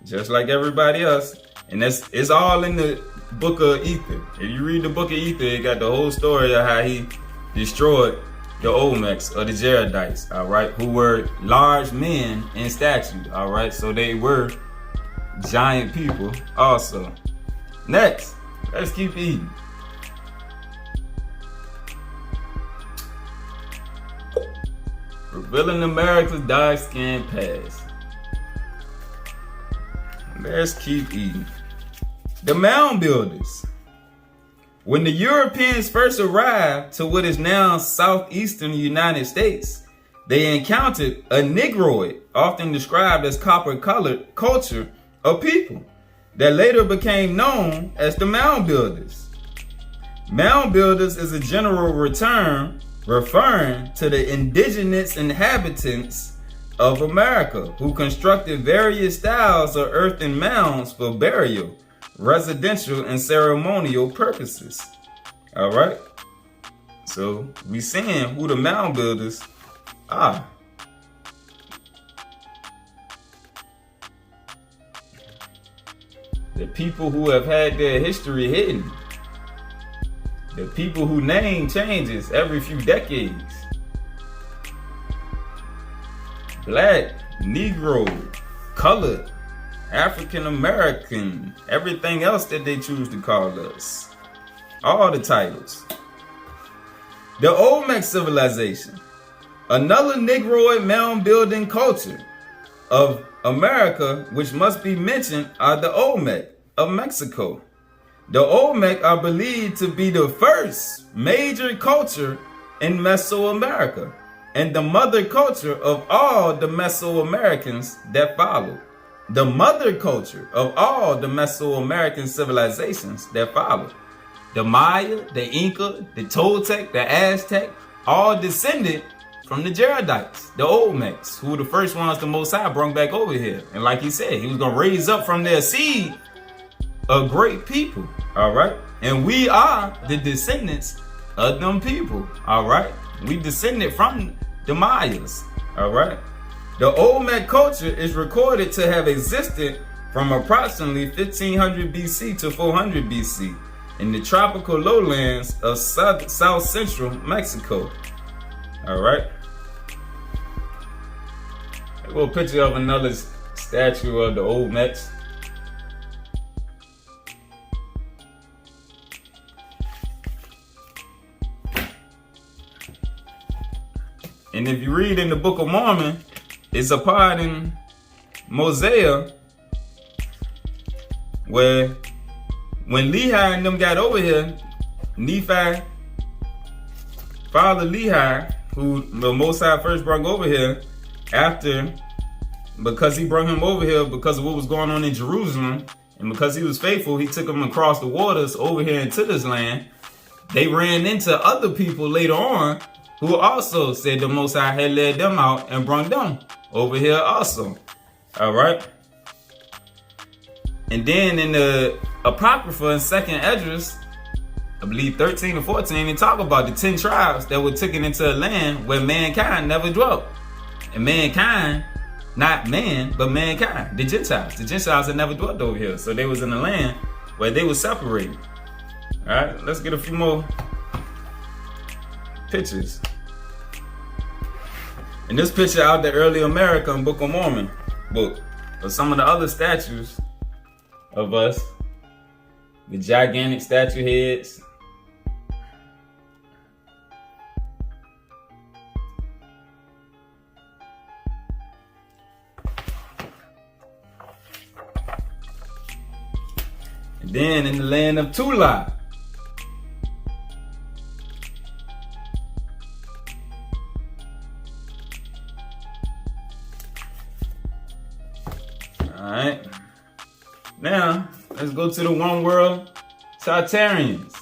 just like everybody else. And it's all in the book of Ether. If you read the book of Ether, it got the whole story of how he destroyed the Olmecs or the Jaredites, all right, who were large men in stature, all right. So they were giant people also. Next, let's keep eating. Revealing America's dark-skinned past. Let's keep eating. The Mound Builders. When the Europeans first arrived to what is now southeastern United States, they encountered a Negroid, often described as copper-colored, culture of people that later became known as the Mound Builders. Mound Builders is a general term referring to the indigenous inhabitants of America who constructed various styles of earthen mounds for burial, residential, and ceremonial purposes. All right. So we seeing who the Mound Builders are. The people who have had their history hidden. The people whose name changes every few decades. Black, Negro, colored, African American, everything else that they choose to call us. All the titles. The old Mex Civilization. Another Negroid mound building culture of America which must be mentioned are the Olmec of Mexico. The Olmec are believed to be the first major culture in Mesoamerica and the mother culture of all the Mesoamericans that followed. The mother culture of all the Mesoamerican civilizations that followed. The Maya, the Inca, the Toltec, the Aztec, all descended from the Jaredites, the Olmecs, who were the first ones the Most High brought back over here. And like he said, he was going to raise up from their seed a great people, all right? And we are the descendants of them people, all right? We descended from the Mayas, all right? The Olmec culture is recorded to have existed from approximately 1500 BC to 400 BC in the tropical lowlands of south central Mexico. All right. A little picture of another statue of the old Mex. And if you read in the Book of Mormon, it's a part in Mosaic where when Lehi and them got over here, Nephi, Father Lehi, who the Most High first brought over here, because he brought him over here because of what was going on in Jerusalem, and because he was faithful, he took them across the waters over here into this land. They ran into other people later on who also said the Most High had led them out and brought them over here also. All right. And then in the Apocrypha in 2nd Esdras, I believe 13 or 14, they talk about the 10 tribes that were taken into a land where mankind never dwelt. And mankind, not man, but mankind, the Gentiles. The Gentiles had never dwelt over here. So they was in a land where they were separated. All right, let's get a few more pictures. And this picture out the early American Book of Mormon book of some of the other statues of us, the gigantic statue heads. And then in the land of Tula, alright. Now, let's go to the one world Tartarians.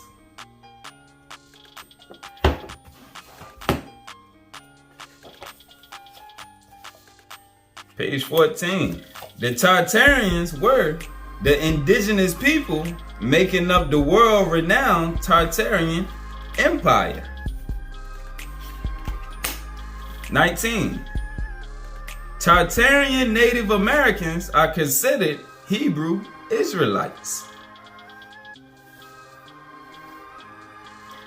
Page 14. The Tartarians were the indigenous people making up the world-renowned Tartarian Empire. 19. Tartarian Native Americans are considered Hebrew Israelites.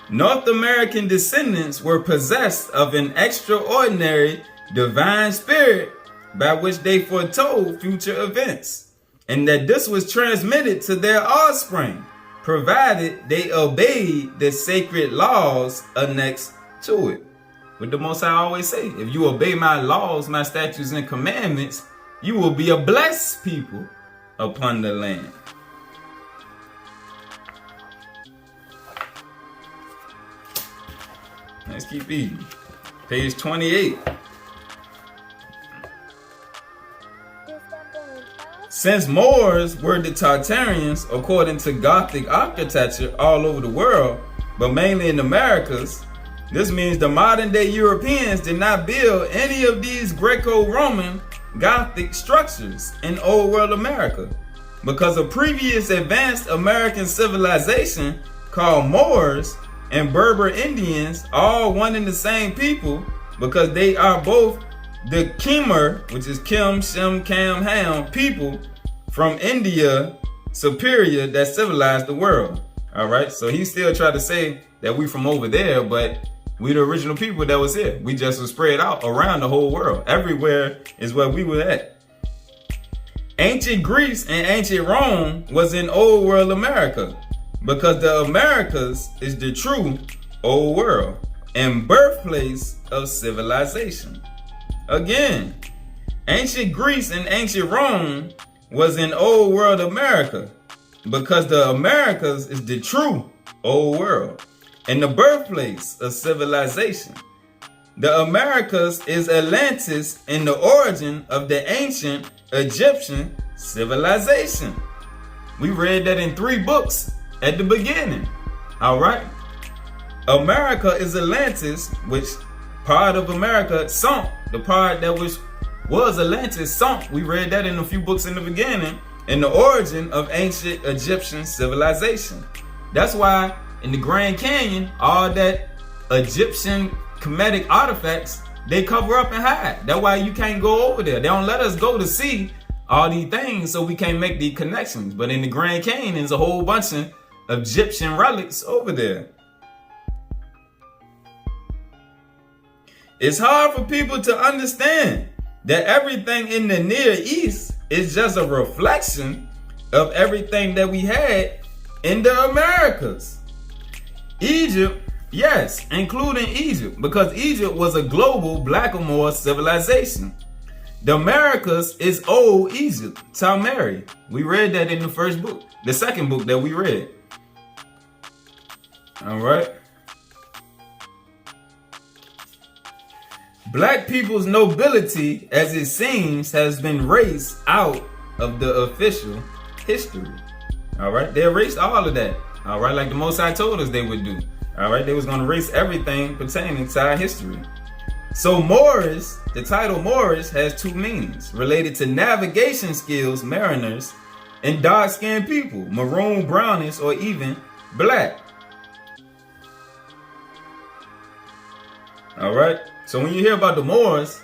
North American descendants were possessed of an extraordinary divine spirit by which they foretold future events, and that this was transmitted to their offspring, provided they obeyed the sacred laws annexed to it. What the Most High always say, if you obey my laws, my statutes, and commandments, you will be a blessed people upon the land. Let's keep reading. Page 28. Since Moors were the Tartarians, according to Gothic architecture all over the world, but mainly in the Americas, this means the modern day Europeans did not build any of these Greco-Roman Gothic structures in Old World America, because a previous advanced American civilization called Moors and Berber Indians, all one and the same people, because they are both the Khmer, which is Kim, Shem, Cam, Ham, people from India Superior that civilized the world. All right, so he still tried to say that we from over there, but we the original people that was here. We just was spread out around the whole world. Everywhere is where we were at. Ancient Greece and ancient Rome was in Old World America, because the Americas is the true Old World and birthplace of civilization. Again, ancient Greece and ancient Rome was in Old World America, because the Americas is the true Old World and the birthplace of civilization. The Americas is Atlantis and the origin of the ancient Egyptian civilization. We read that in 3 books at the beginning. All right. America is Atlantis, which part of America sunk. The part that was Atlantis sunk. We read that in a few books in the beginning. And the origin of ancient Egyptian civilization. That's why in the Grand Canyon, all that Egyptian Kemetic artifacts, they cover up and hide. That's why you can't go over there. They don't let us go to see all these things, so we can't make these connections. But in the Grand Canyon, there's a whole bunch of Egyptian relics over there. It's hard for people to understand that everything in the Near East is just a reflection of everything that we had in the Americas. Egypt, yes, including Egypt, because Egypt was a global blackamoor civilization. The Americas is old Egypt, Talmeri. We read that in the first book, the second book that we read. All right. Black people's nobility, as it seems, has been erased out of the official history. All right. They erased all of that. All right. Like the Most High told us they would do. All right. They was going to erase everything pertaining to our history. So Moorish, the title Moorish has two meanings related to navigation skills, mariners, and dark-skinned people, maroon, brownish, or even black. All right. So when you hear about the Moors,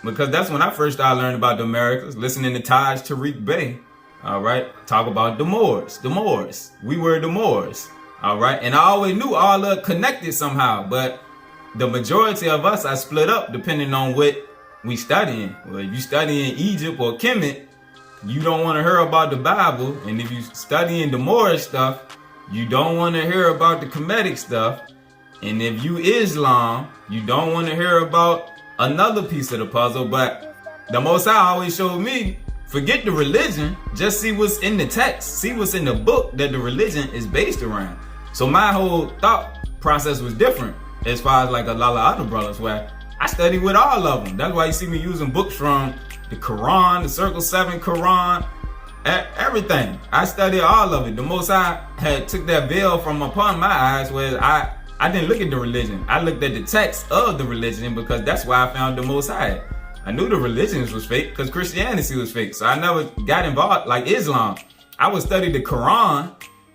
because that's when I first started learning about the Americas, listening to Taj Tariq Bey. All right. Talk about the Moors. The Moors. We were the Moors. All right. And I always knew all of it connected somehow, but the majority of us are split up depending on what we studying. Well, if you study in Egypt or Kemet, you don't want to hear about the Bible. And if you studying the Moorish stuff, you don't want to hear about the Kemetic stuff. And if you Islam, you don't want to hear about another piece of the puzzle. But the Most High always showed me, forget the religion, just see what's in the text, see what's in the book that the religion is based around. So my whole thought process was different. As far as like a lot of other brothers, where I studied with all of them. That's why you see me using books from the Quran, the Circle 7 Quran, everything. I studied all of it. The Most High had took that veil from upon my eyes, where I didn't look at the religion. I looked at the text of the religion, because that's why I found the Most High. I knew the religions was fake because Christianity was fake. So I never got involved like Islam. I would study the Quran,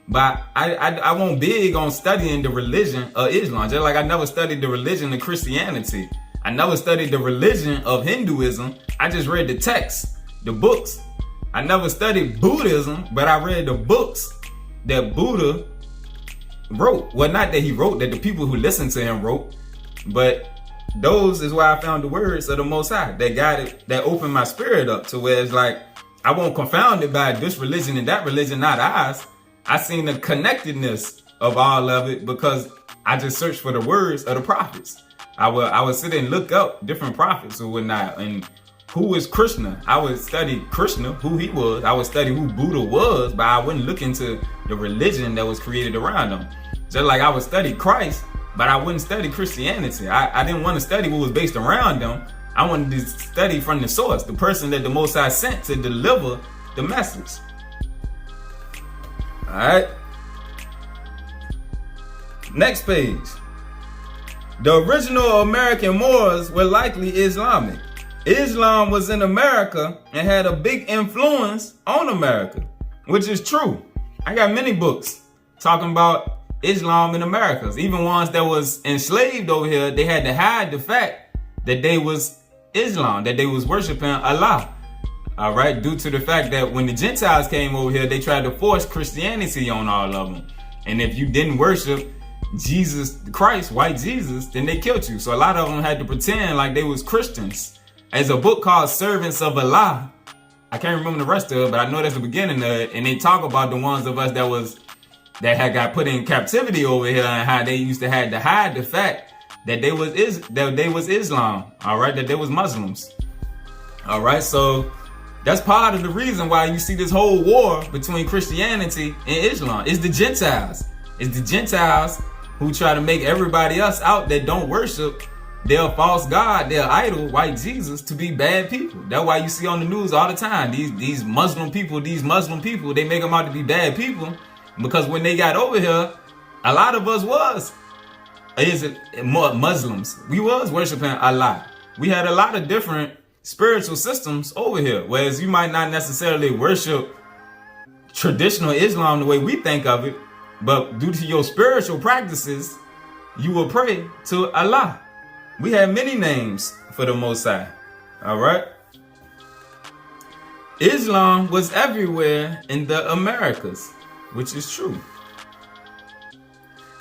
but I won't big on studying the religion of Islam. Just like I never studied the religion of Christianity. I never studied the religion of Hinduism. I just read the texts, the books. I never studied Buddhism, but I read the books that Buddha wrote. Well, not that he wrote, that the people who listened to him wrote, but those is where I found the words of the Most High that guided, that opened my spirit up to where it's like, I won't confound it by this religion and that religion, not ours. I seen the connectedness of all of it because I just searched for the words of the prophets. I would sit and look up different prophets or whatnot, and who is Krishna. I would study Krishna, who he was. I would study who Buddha was, but I wouldn't look into the religion that was created around them. Just like I would study Christ, but I wouldn't study Christianity. I didn't want to study what was based around them. I wanted to study from the source, the person that the Most High sent to deliver the message. All right. Next page. The original American Moors were likely Islamic. Islam was in America and had a big influence on America, which is true. I got many books talking about Islam in America. Even ones that was enslaved over here, they had to hide the fact that they was Islam, that they was worshiping Allah. All right, due to the fact that when the Gentiles came over here, they tried to force Christianity on all of them. And if you didn't worship Jesus Christ, white Jesus, then they killed you. So a lot of them had to pretend like they was Christians. There's a book called Servants of Allah. I can't remember the rest of it, but I know that's the beginning of it. And they talk about the ones of us that had got put in captivity over here, and how they used to had to hide the fact that they was Islam. All right, that they was Muslims. All right, so that's part of the reason why you see this whole war between Christianity and Islam. It's the Gentiles. It's the Gentiles who try to make everybody else out that don't worship their false god, their idol, white Jesus, to be bad people. That's why you see on the news all the time, these Muslim people, they make them out to be bad people, because when they got over here, a lot of us was Muslims. We was worshiping Allah. We had a lot of different spiritual systems over here, whereas you might not necessarily worship traditional Islam the way we think of it, but due to your spiritual practices, you will pray to Allah. We have many names for the Most High. All right. Islam was everywhere in the Americas, which is true.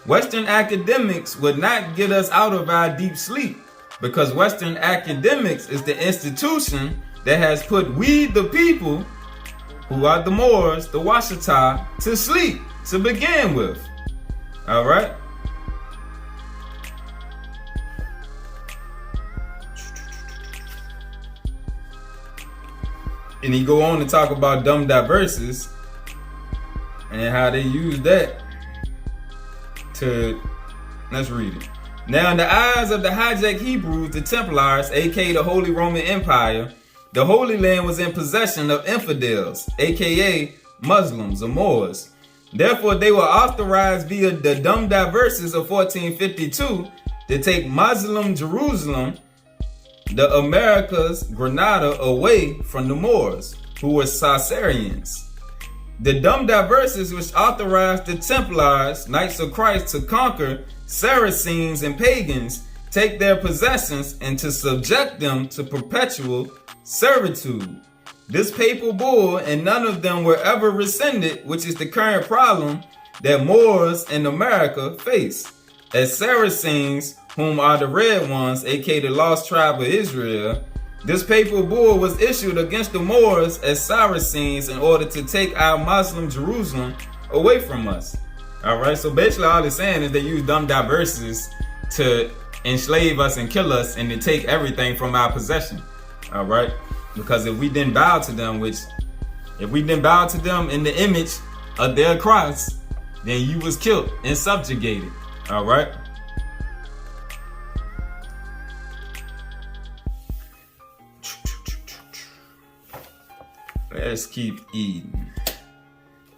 Western academics would not get us out of our deep sleep, because Western academics is the institution that has put we the people, who are the Moors, the Washita, to sleep to begin with. All right? And he go on to talk about dumb diverses and how they use that to, let's read it. Now in the eyes of the hijacked Hebrews, the Templars, aka the Holy Roman Empire, the Holy Land was in possession of infidels, aka Muslims or Moors. Therefore, they were authorized via the dumb diverses of 1452 to take Muslim Jerusalem, the Americas, Granada, away from the Moors, who were Tartarians. The dumb diverses which authorized the Templars, Knights of Christ, to conquer Saracens and pagans, take their possessions, and to subject them to perpetual servitude. This papal bull, and none of them were ever rescinded, which is the current problem that Moors in America face, as Saracens, whom are the red ones, aka the lost tribe of Israel. This papal bull was issued against the Moors as Saracens in order to take our Muslim Jerusalem away from us. Alright, so basically all it's saying is they use dumb diverses to enslave us and kill us and to take everything from our possession. Alright, because if we didn't bow to them, in the image of their cross, then you was killed and subjugated. Alright. Let's keep eating.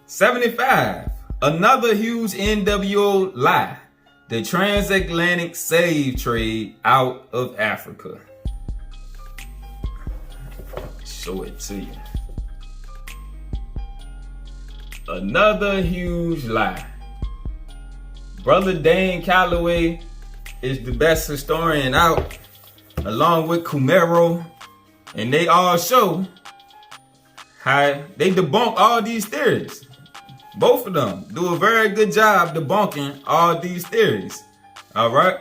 75. Another huge NWO lie. The transatlantic slave trade out of Africa. Show it to you. Another huge lie. Brother Dane Calloway is the best historian out, along with Kumero, and they all show how they debunk all these theories. Both of them do a very good job debunking all these theories. Alright?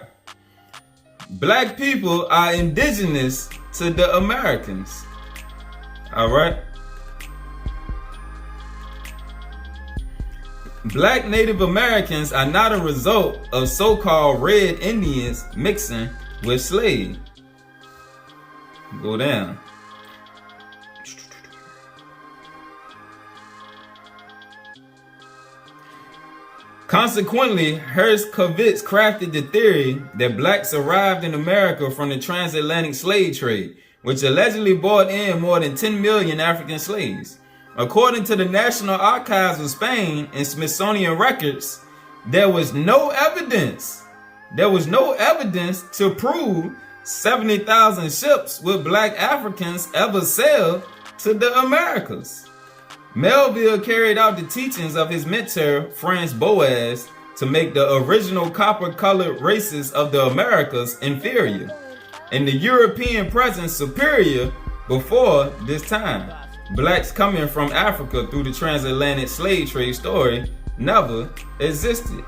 Black people are indigenous to the Americans. Alright? Black Native Americans are not a result of so-called red Indians mixing with slaves. Go down. Consequently, Herskovitz crafted the theory that blacks arrived in America from the transatlantic slave trade, which allegedly brought in more than 10 million African slaves. According to the National Archives of Spain and Smithsonian records, there was no evidence to prove 70,000 ships with black Africans ever sailed to the Americas. Melville carried out the teachings of his mentor, Franz Boas, to make the original copper-colored races of the Americas inferior, and the European presence superior before this time. Blacks coming from Africa through the transatlantic slave trade story never existed.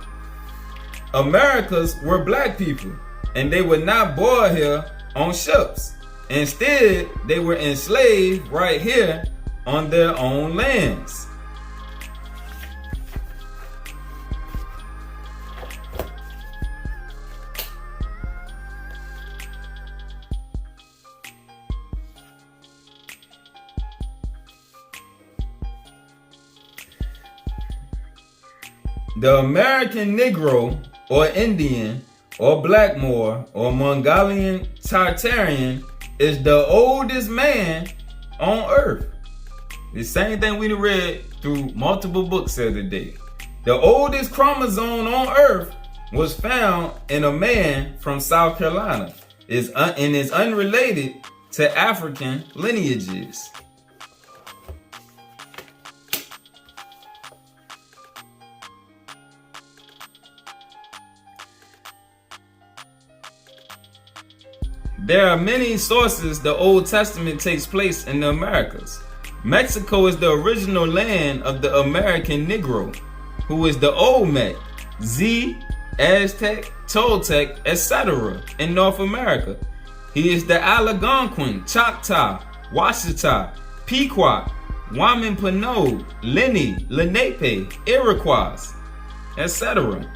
Americans were black people, and they were not born here on ships. Instead, they were enslaved right here on their own lands. The American Negro or Indian or Black Moor or Mongolian Tartarian is the oldest man on earth. The same thing we read through multiple books the other day. The oldest chromosome on earth was found in a man from South Carolina and is unrelated to African lineages. There are many sources the Old Testament takes place in the Americas. Mexico is the original land of the American Negro, who is the Olmec, Z, Aztec, Toltec, etc. in North America. He is the Algonquin, Choctaw, Washita, Pequot, Wampanoag, Lenni, Lenape, Iroquois, etc.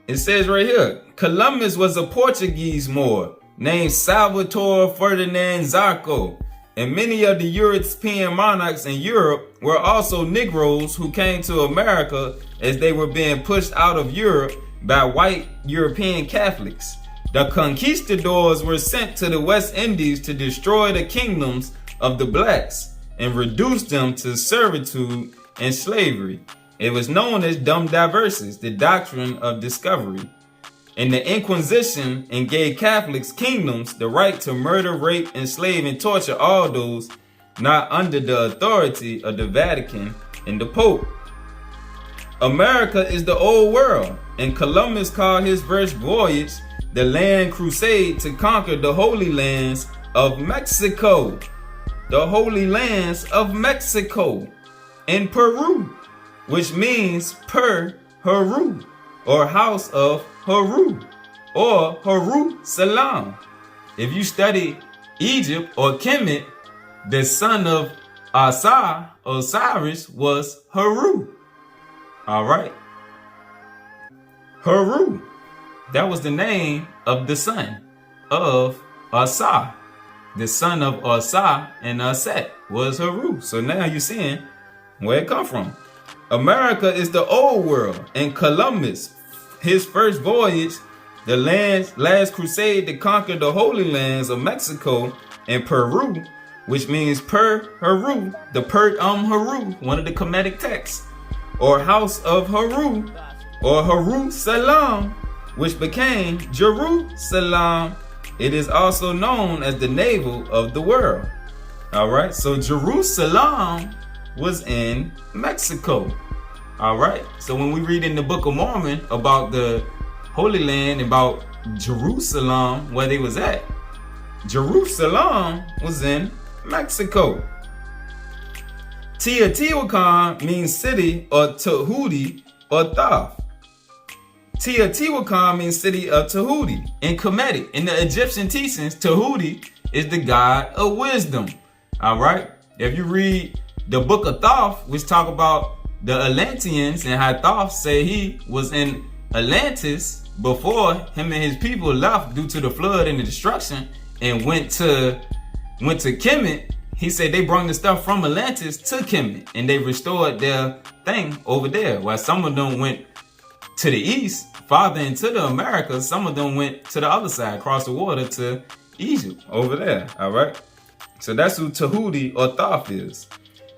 It says right here, Columbus was a Portuguese Moor named Salvator Ferdinand Zarco, and many of the European monarchs in Europe were also Negroes who came to America as they were being pushed out of Europe by white European Catholics. The conquistadors were sent to the West Indies to destroy the kingdoms of the blacks and reduce them to servitude and slavery. It was known as Dum Diversas, the doctrine of discovery. And the Inquisition and gave Catholics kingdoms the right to murder, rape, enslave, and torture all those not under the authority of the Vatican and the Pope. America is the old world, and Columbus called his first voyage the land crusade to conquer the Holy Lands of Mexico. The Holy Lands of Mexico and Peru, which means Per-Heru, or House of Heru, or Heru Salam. If you study Egypt or Kemet, the son of Osiris was Heru. All right. Heru. That was the name of the son of Asa. The son of Asa and Aset was Heru. So now you're seeing where it come from. America is the old world, and Columbus, his first voyage, the last crusade to conquer the Holy Lands of Mexico and Peru, which means Per-Heru, the Heru, one of the Kemetic texts, or House of Heru, or Heru Salam, which became Jerusalem. It is also known as the navel of the world. All right, so Jerusalem was in Mexico. All right, so when we read in the Book of Mormon about the Holy Land, about Jerusalem, where they was at, Jerusalem was in Mexico. Teotihuacan means city or Tahuti or Thoth. Teotihuacan means city of Tahuti. In Kemetic, in the Egyptian teachings, Tahuti is the god of wisdom. All right, if you read the Book of Thoth, which talk about the Atlanteans and how Thoth say he was in Atlantis before him and his people left due to the flood and the destruction and went to Kemet. He said they brought the stuff from Atlantis to Kemet and they restored their thing over there. While some of them went to the east, farther into the Americas, some of them went to the other side, across the water to Egypt over there. All right. So that's who Tahuti or Thoth is.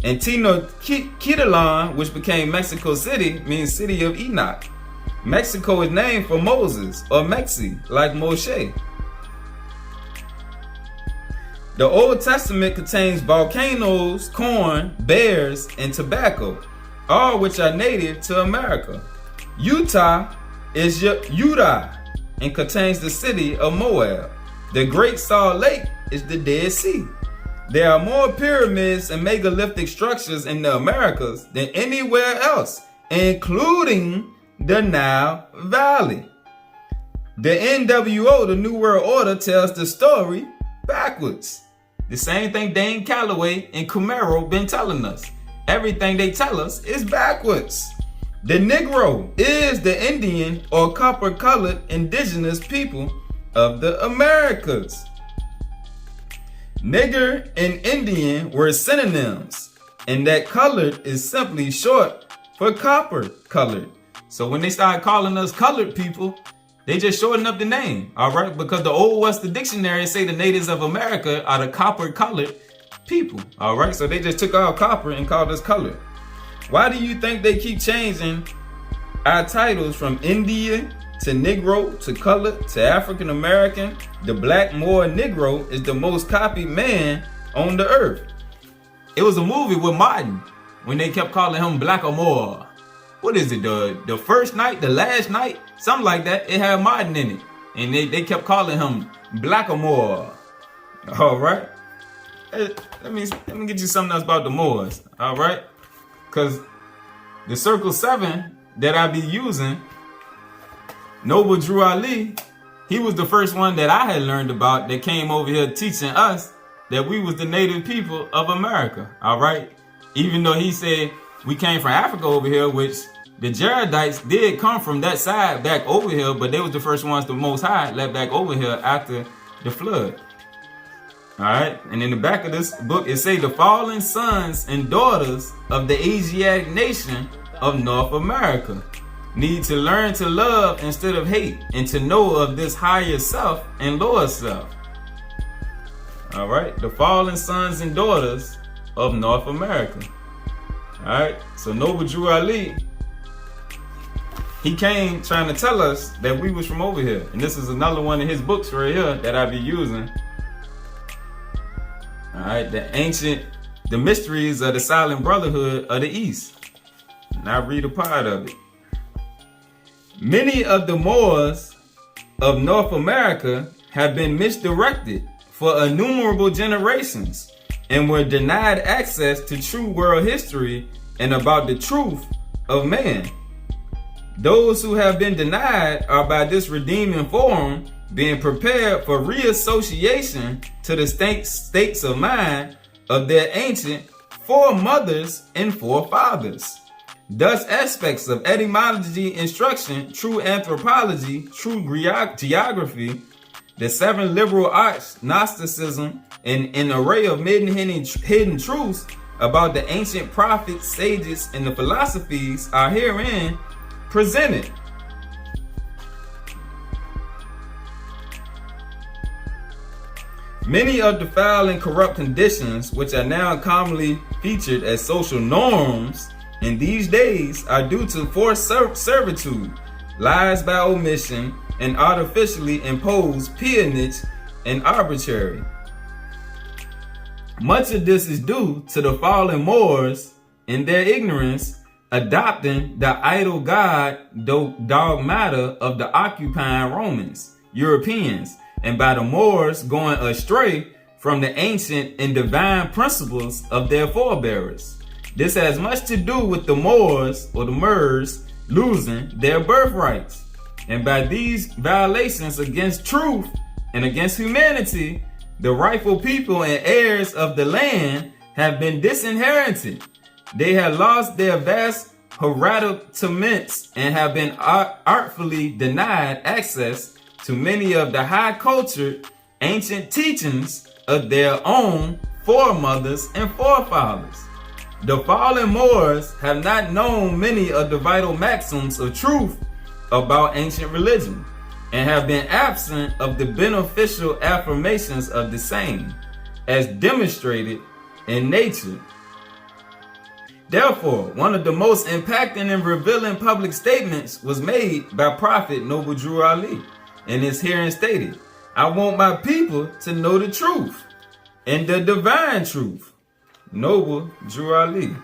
And Tenochtitlan, which became Mexico City, means city of Enoch. Mexico is named for Moses, or Mexi, like Moshe. The Old Testament contains volcanoes, corn, bears, and tobacco, all which are native to America. Utah is Utah and contains the city of Moab. The Great Salt Lake is the Dead Sea. There are more pyramids and megalithic structures in the Americas than anywhere else, including the Nile Valley. The NWO, the New World Order, tells the story backwards. The same thing Dane Calloway and Camaro been telling us. Everything they tell us is backwards. The Negro is the Indian or copper-colored indigenous people of the Americas. Nigger and Indian were synonyms, and that colored is simply short for copper-colored. So when they started calling us colored people, they just shortened up the name, all right? Because the Old Western Dictionary say the natives of America are the copper-colored people, all right? So they just took out copper and called us colored. Why do you think they keep changing our titles from Indian to Negro to colored to African American? The black Moor Negro is the most copied man on the earth. It was a movie with Martin when they kept calling him Black or Moor. what is it, the first night, the last night, something like that. It had Martin in it, and they kept calling him Blackamoor. All right, let me get you something else about the Moors. All right, because the Circle 7 that I be using, Noble Drew Ali, he was the first one that I had learned about that came over here teaching us that we was the native people of America. All right, even though he said we came from Africa over here, which the Jaredites did come from that side back over here, but they was the first ones the Most High left back over here after the flood. All right, and in the back of this book, it say the fallen sons and daughters of the Asiatic nation of North America need to learn to love instead of hate, and to know of this higher self and lower self. All right, the fallen sons and daughters of North America. All right, so Noble Drew Ali, he came trying to tell us that we was from over here, and this is another one of his books right here that I be using. All right, the mysteries of the silent brotherhood of the East. And I read a part of it. Many of the Moors of North America have been misdirected for innumerable generations and were denied access to true world history and about the truth of man. Those who have been denied are by this redeeming forum being prepared for reassociation to the states of mind of their ancient foremothers and forefathers. Thus, aspects of etymology instruction, true anthropology, true geography, the 7 liberal arts, Gnosticism, and an array of hidden truths about the ancient prophets, sages, and the philosophies are herein presented. Many of the foul and corrupt conditions which are now commonly featured as social norms in these days are due to forced servitude, lies by omission, and artificially imposed peonage and arbitrary. Much of this is due to the fallen Moors in their ignorance adopting the idol god dogmata of the occupying Romans, Europeans, and by the Moors going astray from the ancient and divine principles of their forebearers. This has much to do with the Moors or the Muurs losing their birthrights. And by these violations against truth and against humanity, the rightful people and heirs of the land have been disinherited. They have lost their vast hereditaments and have been artfully denied access to many of the high-cultured ancient teachings of their own foremothers and forefathers. The fallen Moors have not known many of the vital maxims of truth about ancient religion, and have been absent of the beneficial affirmations of the same, as demonstrated in nature. Therefore, one of the most impacting and revealing public statements was made by Prophet Noble Drew Ali, and is herein stated, "I want my people to know the truth, and the divine truth." Noble Drew Ali.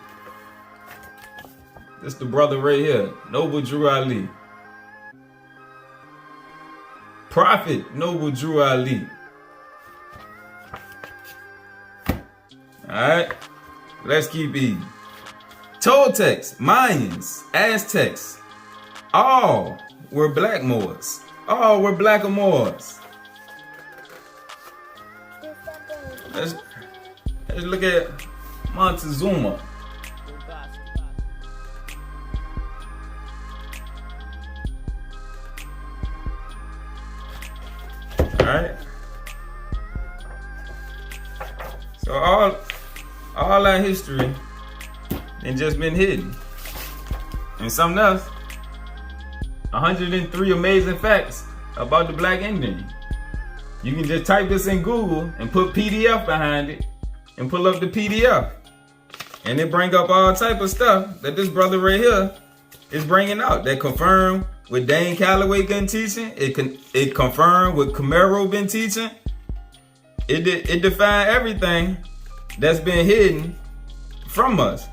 This the brother right here, Noble Drew Ali. Prophet Noble Drew Ali. Alright, let's keep eating. Toltecs, Mayans, Aztecs, all were black Moors. All were blackamoors. Let's look at Montezuma. Alright. So all our history ain't just been hidden. And something else, 103 amazing facts about the Black Indian. You can just type this in Google and put PDF behind it and pull up the PDF. And it bring up all type of stuff that this brother right here is bringing out that confirm what Dane Calloway been teaching. It confirmed what Camaro been teaching. It defined everything that's been hidden from us.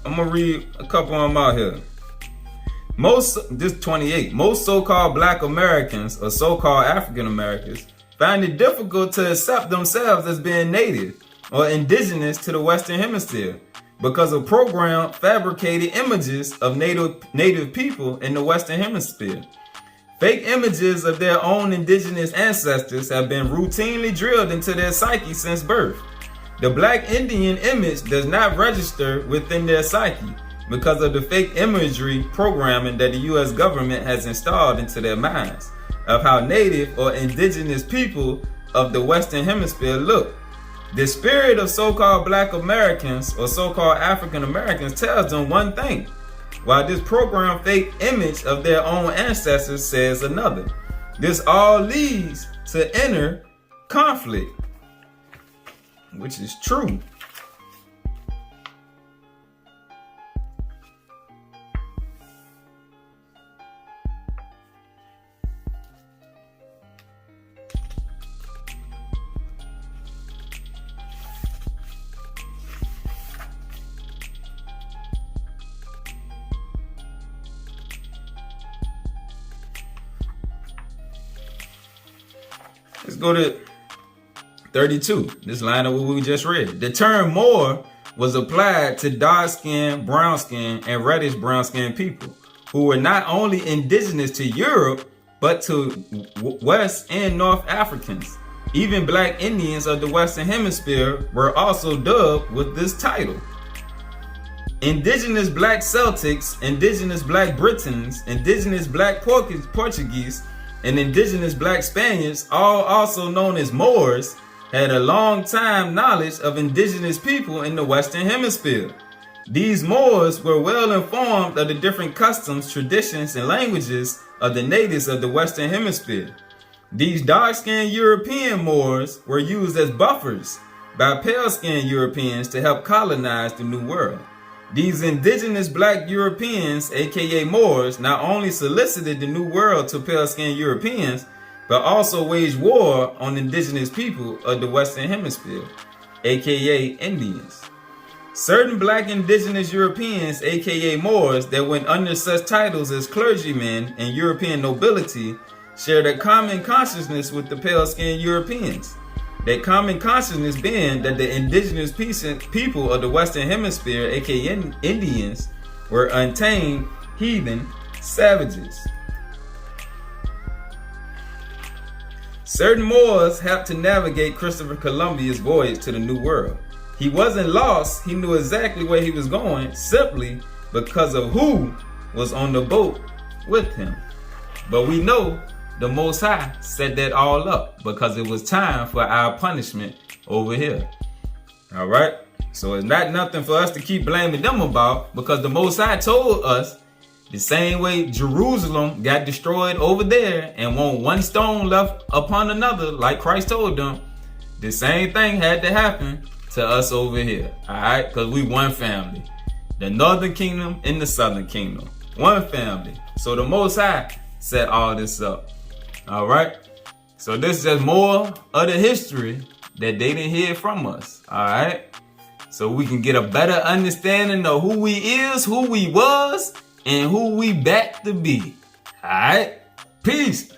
I'm gonna read a couple of them out here. This 28. Most so-called Black Americans or so-called African Americans find it difficult to accept themselves as being native or indigenous to the Western Hemisphere because of programmed, fabricated images of native people in the Western Hemisphere. Fake images of their own indigenous ancestors have been routinely drilled into their psyche since birth. The Black Indian image does not register within their psyche because of the fake imagery programming that the U.S. government has installed into their minds of how native or indigenous people of the Western Hemisphere look. The spirit of so-called Black Americans or so-called African Americans tells them one thing, while this programmed fake image of their own ancestors says another. This all leads to inner conflict, which is true. Let's go to 32. This line of what we just read. The term Moor was applied to dark-skinned, brown-skinned, and reddish brown-skinned people who were not only indigenous to Europe, but to West and North Africans. Even Black Indians of the Western Hemisphere were also dubbed with this title. Indigenous Black Celtics, Indigenous Black Britons, Indigenous Black Portuguese, and Indigenous Black Spaniards, all also known as Moors, had a long time knowledge of indigenous people in the Western Hemisphere. These Moors were well informed of the different customs, traditions, and languages of the natives of the Western Hemisphere. These dark-skinned European Moors were used as buffers by pale-skinned Europeans to help colonize the New World. These indigenous Black Europeans, aka Moors, not only solicited the New World to pale-skinned Europeans, but also waged war on indigenous people of the Western Hemisphere, aka Indians. Certain Black indigenous Europeans, aka Moors, that went under such titles as clergymen and European nobility, shared a common consciousness with the pale-skinned Europeans. That common consciousness being that the indigenous people of the Western Hemisphere, aka Indians, were untamed, heathen savages. Certain Moors helped to navigate Christopher Columbus's voyage to the New World. He wasn't lost, he knew exactly where he was going simply because of who was on the boat with him. But we know the Most High set that all up because it was time for our punishment over here. All right? So it's not nothing for us to keep blaming them about, because the Most High told us the same way Jerusalem got destroyed over there and won't one stone left upon another, like Christ told them, the same thing had to happen to us over here. All right? Because we one family. The northern kingdom and the southern kingdom. One family. So the Most High set all this up. All right, so this is just more of the history that they didn't hear from us. All right, so we can get a better understanding of who we is, who we was, and who we back to be. All right, peace.